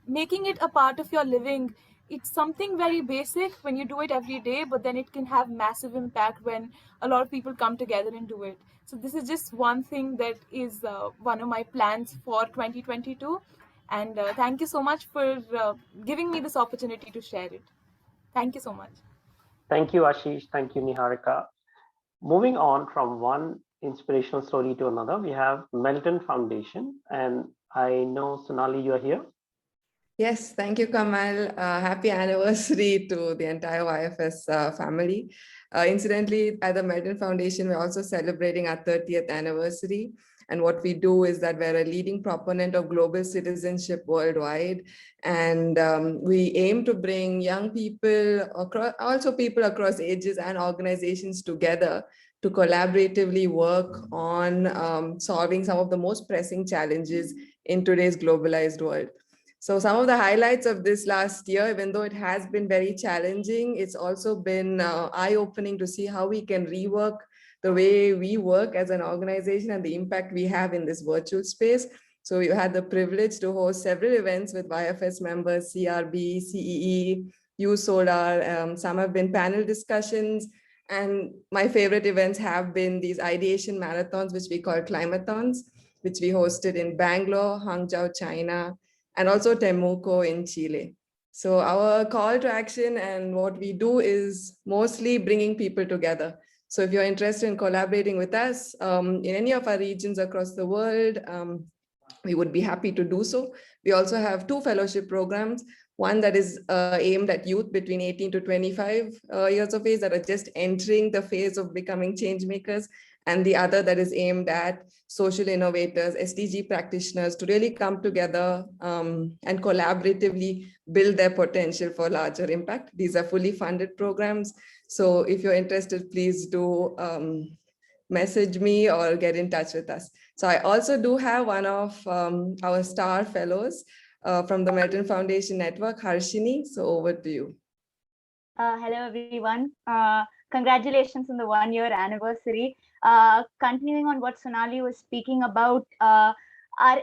making it a part of your living, it's something very basic when you do it every day, but then it can have massive impact when a lot of people come together and do it. So this is just one thing that is one of my plans for 2022, and thank you so much for giving me this opportunity to share it. Thank you so much. Thank you, Ashish. Thank you, Niharika. Moving on from one inspirational story to another, we have Melton Foundation, and I know Sonali, you are here. Yes, thank you, Kamal. Happy anniversary to the entire YfS family. Incidentally, at the Melton Foundation, we're also celebrating our 30th anniversary. And what we do is that we're a leading proponent of global citizenship worldwide. And we aim to bring young people, also people across ages and organizations together to collaboratively work on solving some of the most pressing challenges in today's globalized world. So some of the highlights of this last year, even though it has been very challenging, it's also been eye-opening to see how we can rework the way we work as an organization and the impact we have in this virtual space. So we had the privilege to host several events with YfS members, CRB, CEE, Use Solar. Some have been panel discussions. And my favorite events have been these ideation marathons, which we call climathons, which we hosted in Bangalore, Hangzhou, China, and also Temuco in Chile. So our call to action and what we do is mostly bringing people together. So if you're interested in collaborating with us in any of our regions across the world, we would be happy to do so. We also have 2 fellowship programs, one that is aimed at youth between 18 to 25 years of age that are just entering the phase of becoming change makers, and the other that is aimed at social innovators, SDG practitioners, to really come together and collaboratively build their potential for larger impact. These are fully funded programs. So if you're interested, please do message me or get in touch with us. So I also do have one of our star fellows from the Melton Foundation Network, Harshini. So over to you. Hello, everyone. Congratulations on the 1-year anniversary. Continuing on what Sonali was speaking about, our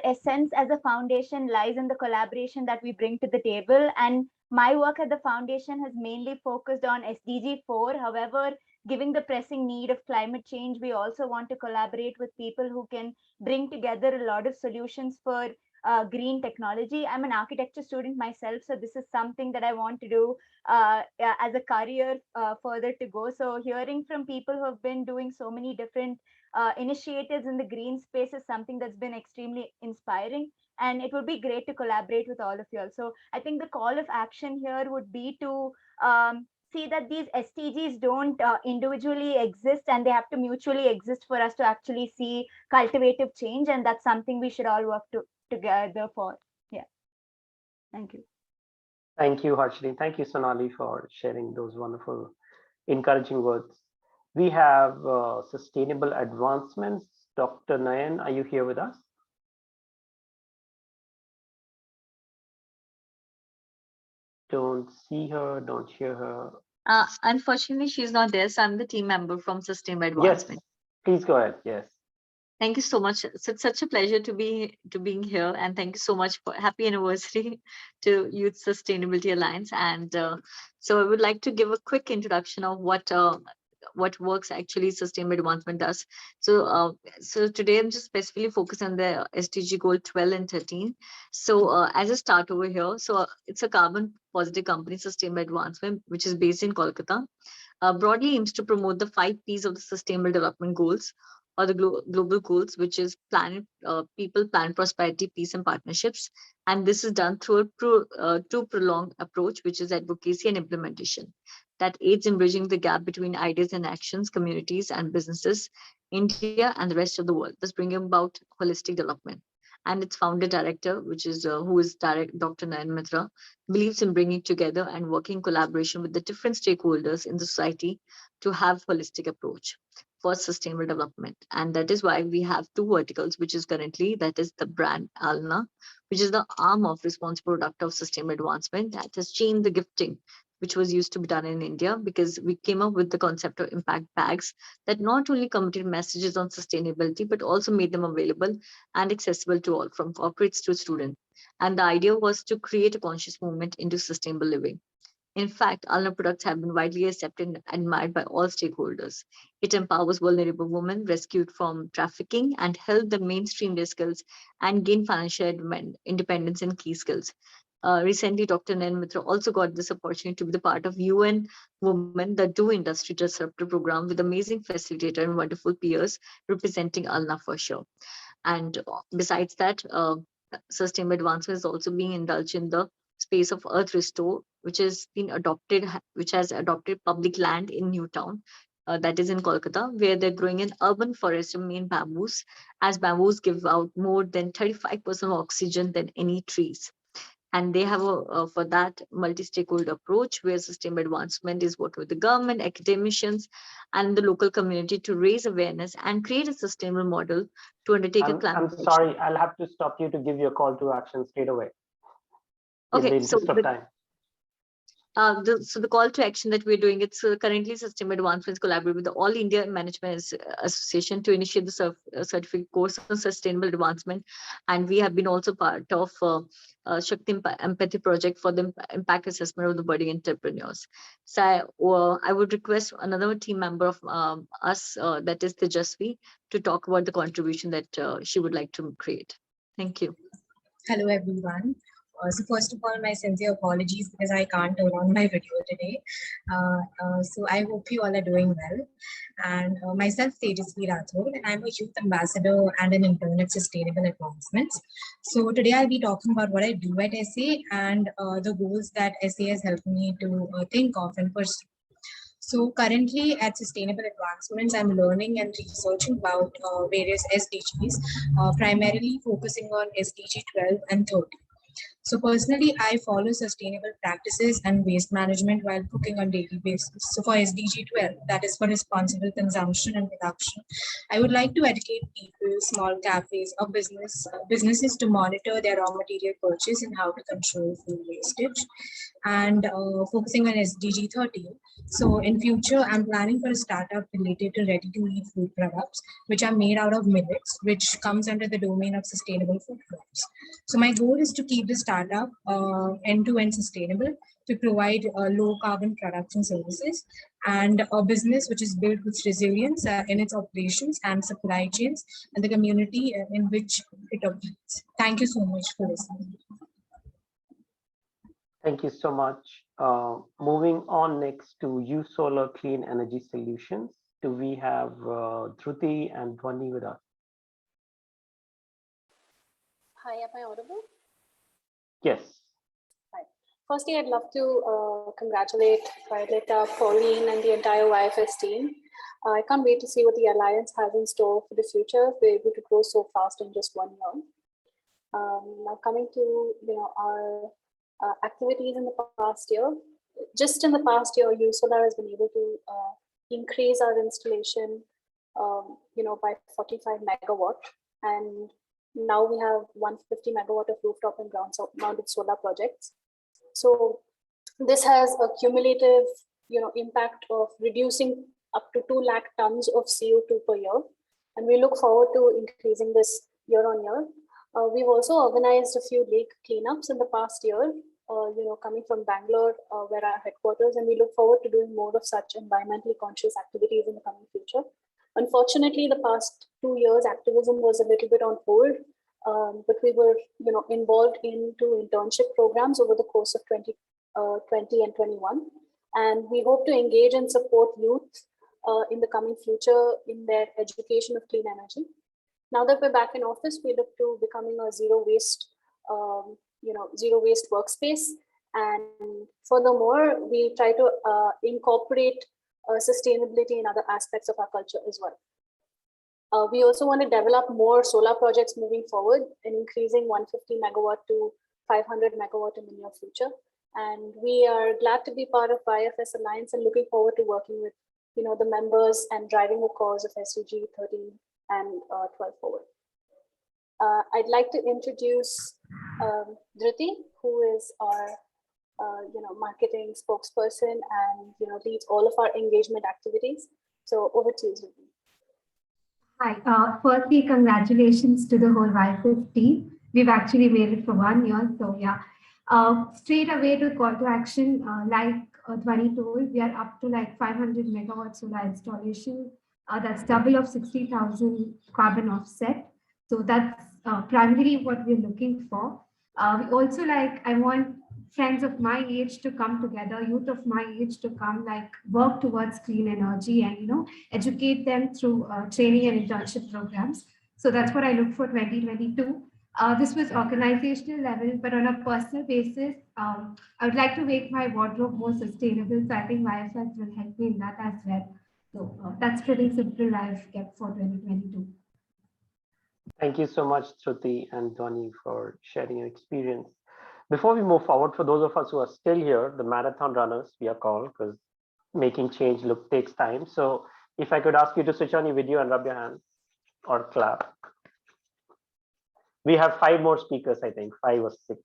essence as a foundation lies in the collaboration that we bring to the table. And my work at the foundation has mainly focused on SDG 4. However, given the pressing need of climate change, we also want to collaborate with people who can bring together a lot of solutions for green technology. I'm an architecture student myself, so this is something that I want to do as a career further to go. So hearing from people who have been doing so many different initiatives in the green space is something that's been extremely inspiring. And it would be great to collaborate with all of you all. So I think the call of action here would be to see that these SDGs don't individually exist, and they have to mutually exist for us to actually see cultivative change. And that's something we should all work together for. Yeah. Thank you. Thank you, Harshini. Thank you, Sonali, for sharing those wonderful, encouraging words. We have sustainable advancements. Dr. Nayan, are you here with us? Don't see her, don't hear her. Unfortunately, she's not there. So I'm the team member from Sustainable Yes, Advancement. please go ahead. Yes. Thank you so much. So it's such a pleasure to being here, and thank you so much for happy anniversary to Youth Sustainability Alliance. And so I would like to give a quick introduction of what works actually Sustainable Advancement does. So today I'm just specifically focused on the SDG goal 12 and 13. So as a start over here, so it's a carbon positive company, Sustainable Advancement, which is based in Kolkata. Broadly aims to promote the 5 P's of the Sustainable Development Goals, or the global goals, which is planet, people, planet, prosperity, peace, and partnerships. And this is done through a two-pronged approach, which is advocacy and implementation, that aids in bridging the gap between ideas and actions, communities and businesses, India and the rest of the world, thus bringing about holistic development. And its founder director, which is who is Dr. Nayan Mitra, believes in bringing together and working in collaboration with the different stakeholders in the society to have holistic approach for sustainable development. And that is why we have 2 verticals, which is currently, that is the brand Alna, which is the arm of responsible product of sustainable advancement that has changed the gifting, which was used to be done in India, because we came up with the concept of impact bags that not only committed messages on sustainability, but also made them available and accessible to all, from corporates to students. And the idea was to create a conscious movement into sustainable living. In fact, Alna products have been widely accepted and admired by all stakeholders. It empowers vulnerable women rescued from trafficking and help them mainstream their skills and gain financial independence and key skills. Recently, Dr. Nayan Mitra also got this opportunity to be the part of UN Women, the Do Industry Disruptor program, with amazing facilitator and wonderful peers representing Alna for sure. And besides that, sustainable advancement is also being indulged in the space of Earth Restore, which has adopted public land in Newtown, that is in Kolkata, where they're growing an urban forest of main bamboos, as bamboos give out more than 35% of oxygen than any trees. And they have for that multi-stakeholder approach, where sustainable advancement is working with the government, academicians, and the local community to raise awareness and create a sustainable model to undertake a climate I'm sorry, I'll have to stop you to give you a call to action straight away. Okay, in the interest of time. So the call to action that we're doing, it's currently Sustainable Advancements collaborate with the All India Management Association to initiate the certificate course on sustainable advancement. And we have been also part of Shakti Empathy Project for the impact assessment of the budding entrepreneurs. So I would request another team member of us, that is Tejasvi, to talk about the contribution that she would like to create. Thank you. Hello, everyone. So first of all, my sincere apologies because I can't turn on my video today. So I hope you all are doing well. And myself, Tejasvi Rathod, and I'm a youth ambassador and an intern at Sustainable Advancements. So today I'll be talking about what I do at SA and the goals that SA has helped me to think of and pursue. So currently at Sustainable Advancements, I'm learning and researching about various SDGs, primarily focusing on SDG 12 and 13. So personally, I follow sustainable practices and waste management while cooking on daily basis. So for SDG 12, that is for responsible consumption and production, I would like to educate people, small cafes or businesses to monitor their raw material purchase and how to control food wastage. And focusing on SDG 13. So in future, I'm planning for a startup related to ready-to-eat food products, which are made out of millets, which comes under the domain of sustainable food crops. So my goal is to keep the startup end-to-end sustainable, to provide low carbon products and services, and a business which is built with resilience in its operations and supply chains and the community in which it operates. Thank you so much for listening. Thank you so much. Moving on next to U Solar Clean Energy Solutions. do we have Dhruti and Dhwani with us? Hi, am I audible? Yes. Hi. Firstly, I'd love to congratulate Violetta, Pauline, and the entire YfS team. I can't wait to see what the Alliance has in store for the future. We're able to grow so fast in just 1 year. Now coming to our activities in the past year. Just in the past year, USolar has been able to increase our installation, by 45 megawatt, and now we have 150 megawatt of rooftop and ground-mounted solar projects. So this has a cumulative, impact of reducing up to 2 lakh tons of CO2 per year, and we look forward to increasing this year on year. We've also organized a few lake cleanups in the past year, coming from Bangalore, where our headquarters, and we look forward to doing more of such environmentally conscious activities in the coming future. Unfortunately, the past 2 years, activism was a little bit on hold, but we were, involved into internship programs over the course of 2020 and 21, and we hope to engage and support youth in the coming future in their education of clean energy. Now that we're back in office, we look to becoming a zero waste workspace. And furthermore, we try to incorporate sustainability in other aspects of our culture as well. We also want to develop more solar projects moving forward and increasing 150 megawatt to 500 megawatt in the near future. And we are glad to be part of YfS Alliance and looking forward to working with the members and driving the cause of SDG 13 and 12 forward. I'd like to introduce Dhruti, who is our marketing spokesperson and leads all of our engagement activities. So over to you, Dhruti. Hi, firstly, congratulations to the whole YfS team. We've actually made it for 1 year, so yeah. Straight away to call to action, like Dhwani told, we are up to like 500 megawatt solar installation. That's double of 60,000 carbon offset. So that's primarily what we're looking for. We also I want friends of my age to come together, youth of my age to come, work towards clean energy and, educate them through training and internship programs. So that's what I look for 2022. This was organizational level, but on a personal basis, I would like to make my wardrobe more sustainable. So I think YfS will help me in that as well. So that's pretty simple I've kept for 2022. Thank you so much, Shruti and Dhwani, for sharing your experience. Before we move forward, for those of us who are still here, the marathon runners, we are called, because making change takes time. So if I could ask you to switch on your video and rub your hands or clap. We have 5 more speakers, I think, 5 or 6.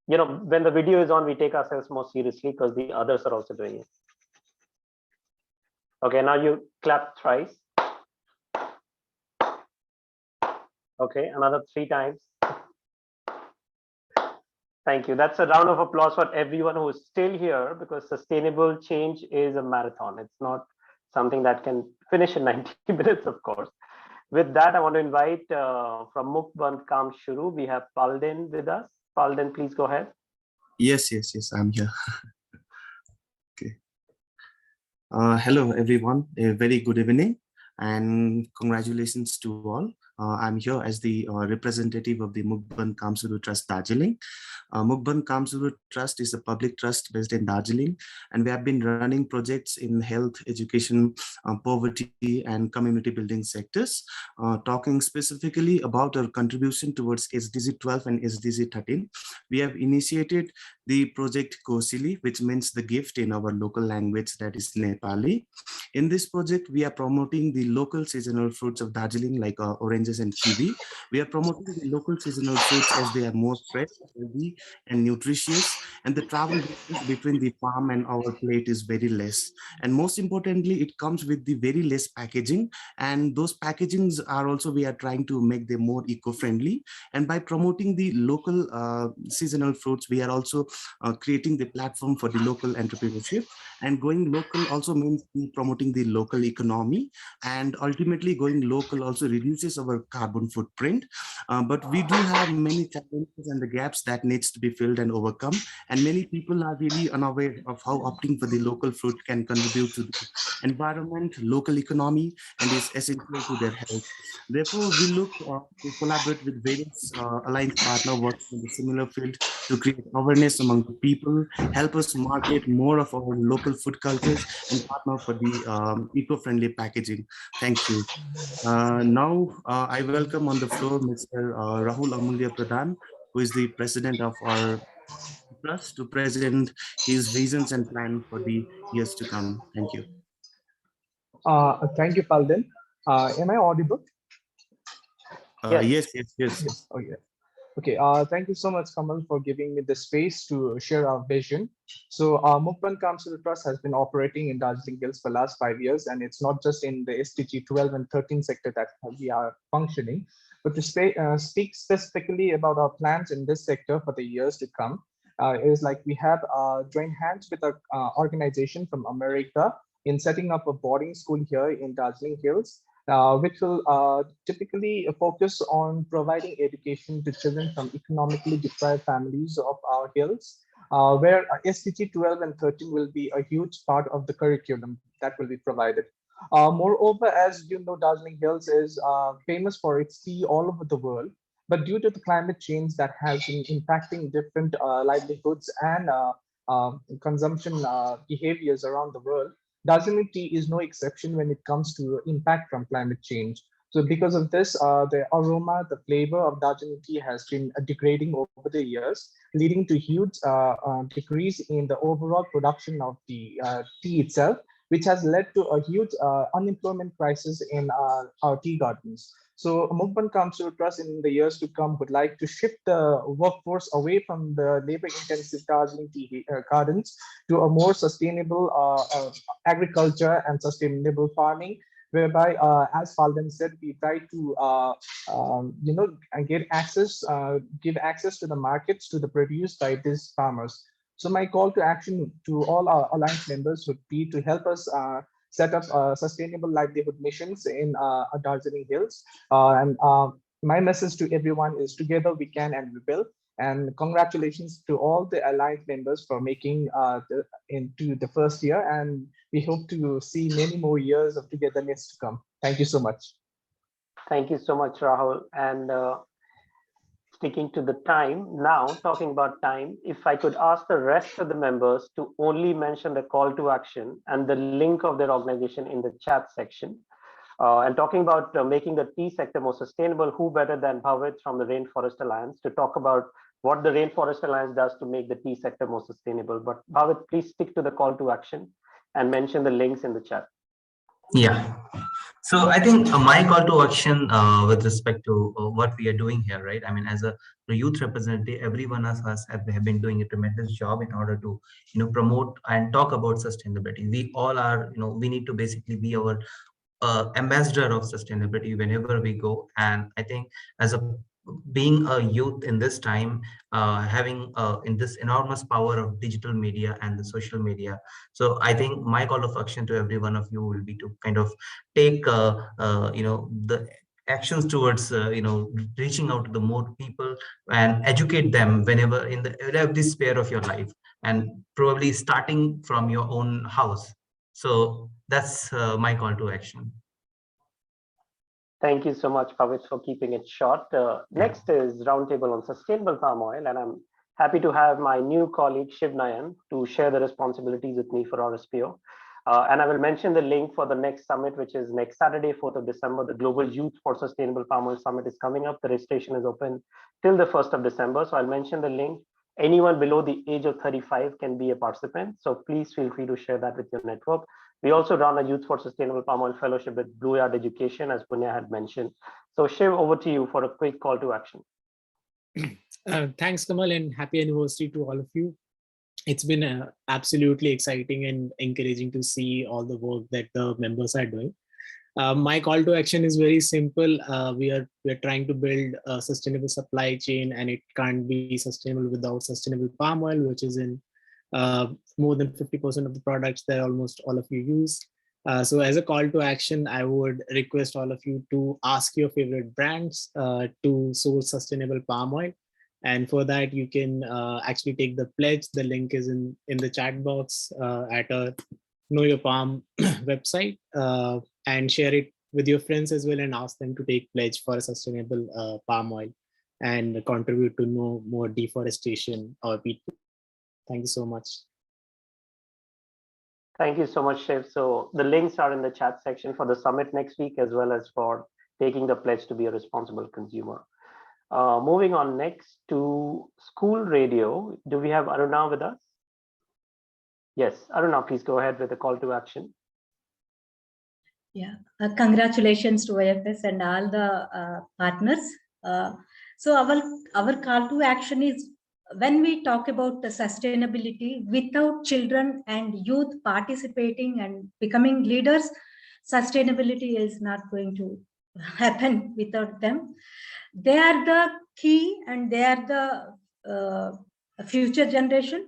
When the video is on, we take ourselves more seriously because the others are also doing it. Okay, now you clap thrice. Okay, another 3 times. Thank you. That's a round of applause for everyone who is still here, because sustainable change is a marathon. It's not something that can finish in 90 minutes, of course. With that, I want to invite from Mukband Kam Shuru, we have Palden with us. Palden, please go ahead. Yes, I'm here. Okay. Hello, everyone. A very good evening and congratulations to all. I'm here as the representative of the Mukband Kamsuru Trust Darjeeling. Mukband Kamsuru Trust is a public trust based in Darjeeling, and we have been running projects in health, education, poverty, and community building sectors. Talking specifically about our contribution towards SDG 12 and SDG 13, we have initiated the project Kosili, which means the gift in our local language, that is Nepali. In this project, we are promoting the local seasonal fruits of Darjeeling, like oranges and kiwi. We are promoting the local seasonal fruits as they are more fresh, healthy, and nutritious, and the travel distance between the farm and our plate is very less. And most importantly, it comes with the very less packaging, and those packagings are also, we are trying to make them more eco-friendly. And by promoting the local seasonal fruits, we are also creating the platform for the local entrepreneurship. And going local also means promoting the local economy, and ultimately going local also reduces our our carbon footprint. But we do have many challenges and the gaps that needs to be filled and overcome. And many people are really unaware of how opting for the local fruit can contribute to the environment, local economy, and is essential to their health. Therefore, we look to collaborate with various alliance partners working in the similar field to create awareness among the people, help us market more of our local food cultures, and partner for the eco-friendly packaging. Thank you. Now, I welcome on the floor Mr. Rahul Amulya Pradhan, who is the president of our trust, to present his visions and plan for the years to come. Thank you. Thank you, Palden. Am I audible? Yes, yes, yes. Yes. Oh, yeah. Okay. Thank you so much, Kamal, for giving me the space to share our vision. So, Mukban Council Trust has been operating in Darjeeling Hills for the last 5 years, and it's not just in the SDG 12 and 13 sector that we are functioning, but to speak specifically about our plans in this sector for the years to come. Is like we have joined hands with an organization from America in setting up a boarding school here in Darjeeling Hills, which will typically focus on providing education to children from economically deprived families of our hills, where SDG 12 and 13 will be a huge part of the curriculum that will be provided. Moreover, as you know, Darjeeling Hills is famous for its tea all over the world. But due to the climate change that has been impacting different livelihoods and consumption behaviors around the world, Darjeeling tea is no exception when it comes to impact from climate change. So because of this, the aroma, the flavor of Darjeeling tea has been degrading over the years, leading to huge decrease in the overall production of the tea itself, which has led to a huge unemployment crisis in our tea gardens. So Mukban Council Trust in the years to come would like to shift the workforce away from the labor-intensive Darjeeling tea gardens to a more sustainable agriculture and sustainable farming, whereby, as Falden said, we try to, give access to the markets to the produce by these farmers. So my call to action to all our alliance members would be to help us set up sustainable livelihood missions in Darjeeling Hills. And my message to everyone is together we can and we will. And congratulations to all the alliance members for making into the first year. And we hope to see many more years of togetherness to come. Thank you so much. Thank you so much, Rahul. And sticking to the time, now talking about time, if I could ask the rest of the members to only mention the call to action and the link of their organization in the chat section. And talking about making the tea sector more sustainable, who better than Bhatt from the Rainforest Alliance to talk about what the Rainforest Alliance does to make the tea sector more sustainable. But Bhatt, please stick to the call to action and mention the links in the chat. Yeah. So I think my call to action with respect to what we are doing here, right? I mean, as a youth representative, every one of us have been doing a tremendous job in order to, promote and talk about sustainability. We all are, we need to basically be our ambassador of sustainability whenever we go. And I think as a being a youth in this time, having in this enormous power of digital media and the social media. So I think my call of action to every one of you will be to kind of take, the actions towards, reaching out to the more people and educate them whenever in every sphere of your life, and probably starting from your own house. So that's my call to action. Thank you so much, Bhatt, for keeping it short. Next is Roundtable on Sustainable Palm Oil, and I'm happy to have my new colleague Shiv Nayan to share the responsibilities with me for RSPO. And I will mention the link for the next summit, which is next Saturday, 4th of December. The Global Youth for Sustainable Palm Oil Summit is coming up. The registration is open till the 1st of December. So I'll mention the link. Anyone below the age of 35 can be a participant. So please feel free to share that with your network. We also run a Youth for Sustainable Palm Oil Fellowship with Blue Yard Education, as Punya had mentioned. So Shiv, over to you for a quick call to action. Thanks, Kamal, and happy anniversary to all of you. It's been absolutely exciting and encouraging to see all the work that the members are doing. My call to action is very simple. We are trying to build a sustainable supply chain, and it can't be sustainable without sustainable palm oil, which is in more than 50% of the products that almost all of you use. So as a call to action, I would request all of you to ask your favorite brands to source sustainable palm oil. And for that, you can actually take the pledge. The link is in the chat box at our Know Your Palm website, and share it with your friends as well and ask them to take pledge for a sustainable palm oil and contribute to no more deforestation or peat. Thank you so much. Thank you so much, Shiv. So the links are in the chat section for the summit next week, as well as for taking the pledge to be a responsible consumer. Moving on next to school radio. Do we have Aruna with us? Yes, Aruna, please go ahead with the call to action. Yeah, congratulations to YfS and all the partners. So our call to action is, when we talk about the sustainability, without children and youth participating and becoming leaders, sustainability is not going to happen without them. They are the key and they are the future generation.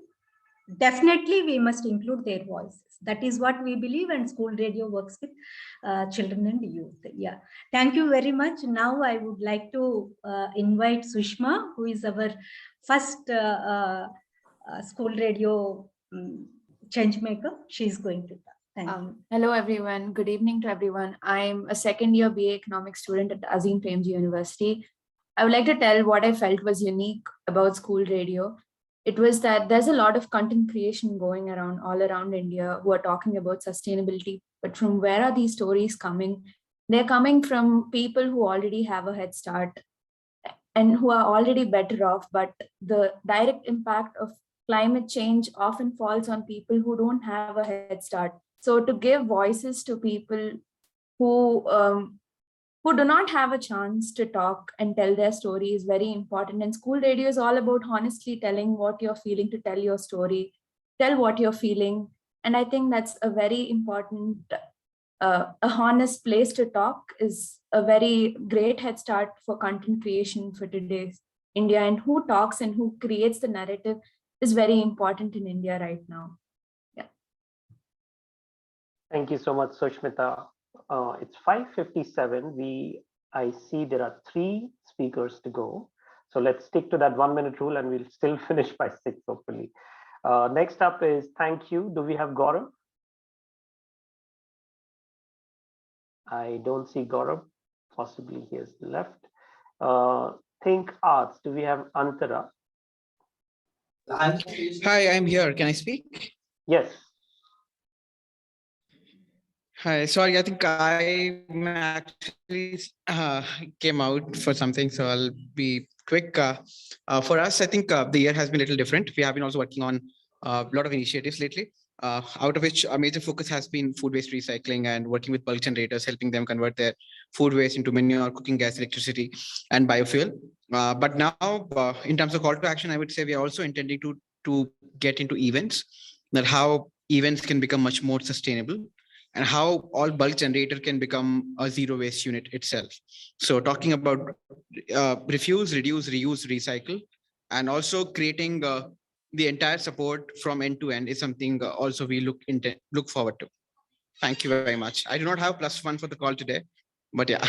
Definitely we must include their voices. That is what we believe, and school radio works with children and youth. Yeah, thank you very much. Now I would like to invite Sushma, who is our first school radio change maker. She's going to talk. Thank you. Hello everyone, good evening to everyone. I'm a second year BA economics student at Azim Premji University. I would like to tell what I felt was unique about school radio. It was that there's a lot of content creation going around all around India who are talking about sustainability, but from where are these stories coming? They're coming from people who already have a head start and who are already better off, but the direct impact of climate change often falls on people who don't have a head start. So to give voices to people who do not have a chance to talk and tell their story is very important. And school radio is all about honestly telling what you're feeling, to tell your story, tell what you're feeling. And I think that's a very important, a honest place to talk is a very great head start for content creation for today's India. And who talks and who creates the narrative is very important in India right now. Yeah. Thank you so much, Sushmita. It's 5:57. I see there are 3 speakers to go. So let's stick to that 1-minute rule and we'll still finish by 6, hopefully. Next up is Thank You. Do we have Gaurav? I don't see Gaurav. Possibly he has left. Think Arts. Do we have Antara? Hi, I'm here. Can I speak? Yes. Hi, sorry, I think I actually came out for something, so I'll be quick. For us, I think the year has been a little different. We have been also working on a lot of initiatives lately, out of which a major focus has been food waste recycling and working with bulk generators, helping them convert their food waste into manure, cooking gas, electricity, and biofuel. But now, in terms of call to action, I would say we are also intending to get into events, that how events can become much more sustainable, and how all bulk generator can become a zero waste unit itself. So talking about refuse, reduce, reuse, recycle, and also creating the entire support from end to end is something also we look forward to. Thank you very much. I do not have +1 for the call today, but yeah,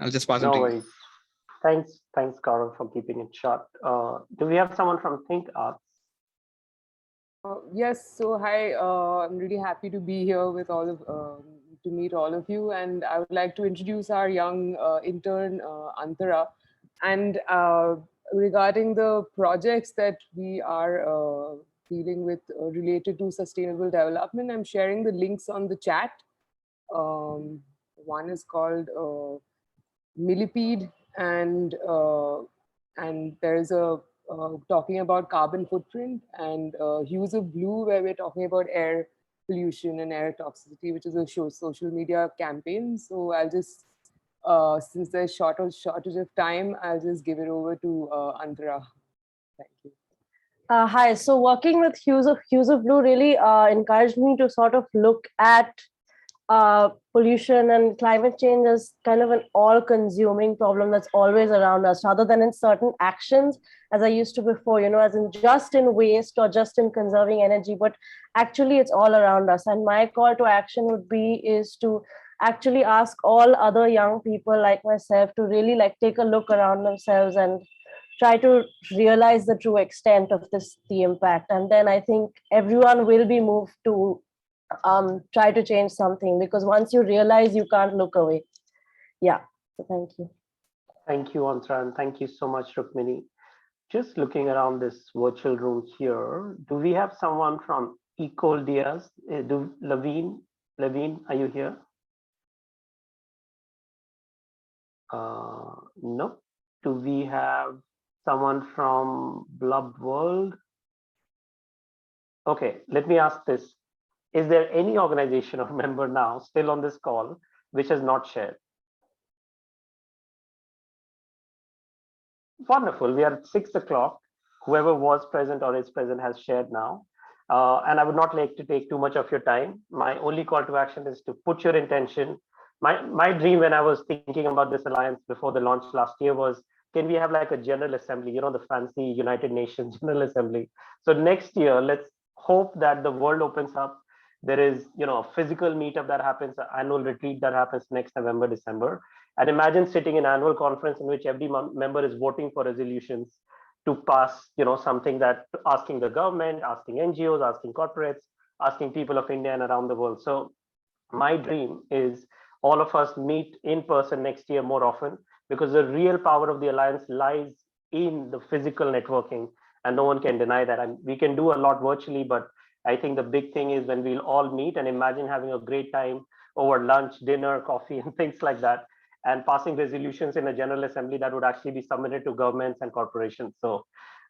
I'll just pass on to you. No worries. Thanks, Gaurav, for keeping it short. Do we have someone from Think Arts? Yes, so hi, I'm really happy to be here with all of, to meet all of you, and I would like to introduce our young intern, Antara. And regarding the projects that we are dealing with related to sustainable development, I'm sharing the links on the chat. One is called Millipede, and there's a talking about carbon footprint, and Hues of Blue, where we're talking about air pollution and air toxicity, which is a social media campaign. So I'll just, since there's shortage of time, I'll just give it over to Antara. Thank you. Hi, so working with Hues of Blue really encouraged me to sort of look at pollution and climate change is kind of an all-consuming problem that's always around us, rather than in certain actions, as I used to before, as in just in waste or just in conserving energy, but actually it's all around us. And my call to action would be is to actually ask all other young people like myself to really take a look around themselves and try to realize the true extent of the impact. And then I think everyone will be moved to try to change something, because once you realize, you can't look away. Yeah, so thank you. Thank you, Antara, and thank you so much, Rukmini. Just looking around this virtual room here, do we have someone from Ecoversities? Levine, are you here? No. Do we have someone from Blub World? Okay, let me ask this. Is there any organization or member now still on this call which has not shared? Wonderful. We are at 6 o'clock. Whoever was present or is present has shared now. And I would not like to take too much of your time. My only call to action is to put your intention. My dream when I was thinking about this alliance before the launch last year was, can we have like a general assembly, the fancy United Nations General Assembly. So next year, let's hope that the world opens up. There is, a physical meetup that happens, an annual retreat that happens next November, December. And imagine sitting in an annual conference in which every member is voting for resolutions to pass, something that asking the government, asking NGOs, asking corporates, asking people of India and around the world. So my dream is all of us meet in person next year more often, because the real power of the alliance lies in the physical networking, and no one can deny that. And we can do a lot virtually, but I think the big thing is when we'll all meet, and imagine having a great time over lunch, dinner, coffee, and things like that, and passing resolutions in a General Assembly that would actually be submitted to governments and corporations. So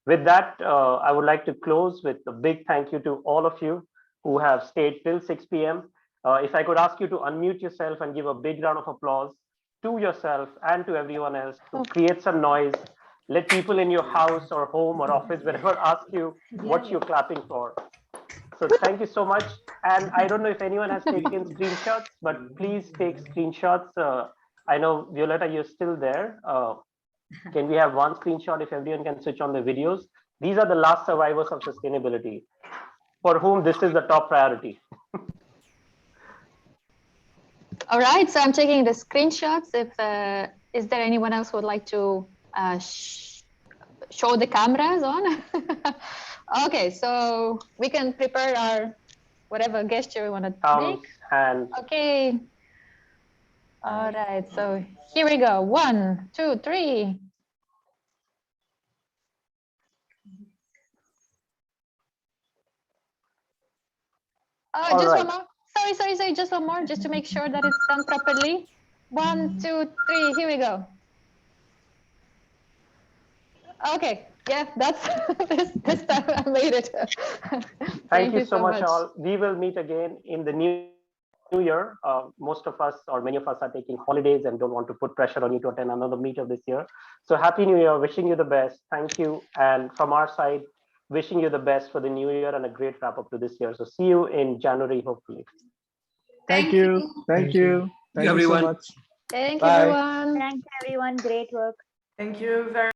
with that, I would like to close with a big thank you to all of you who have stayed till 6 p.m. If I could ask you to unmute yourself and give a big round of applause to yourself and to everyone else, to create some noise. Let people in your house or home or office, wherever, ask you what you're clapping for. So thank you so much. And I don't know if anyone has taken screenshots, but please take screenshots. I know, Violetta, you're still there. Can we have one screenshot if everyone can switch on the videos? These are the last survivors of sustainability, for whom this is the top priority. All right, so I'm taking the screenshots. If is there anyone else who would like to show the cameras on? Okay, so we can prepare our whatever gesture we want to make. And okay. All right, so here we go. 1, 2, 3. Oh, just one more. Sorry. Just one more, just to make sure that it's done properly. 1, 2, 3. Here we go. Okay. Yeah, that's this time I made it. Thank you so much, all. We will meet again in the new year. Most of us, or many of us, are taking holidays and don't want to put pressure on you to attend another meet of this year. So happy New Year. Wishing you the best. Thank you. And from our side, wishing you the best for the new year and a great wrap up to this year. So see you in January, hopefully. Thank you. Thank you. Thank you so much. Thank you, Bye. everyone. Thanks, everyone. Great work. Thank you very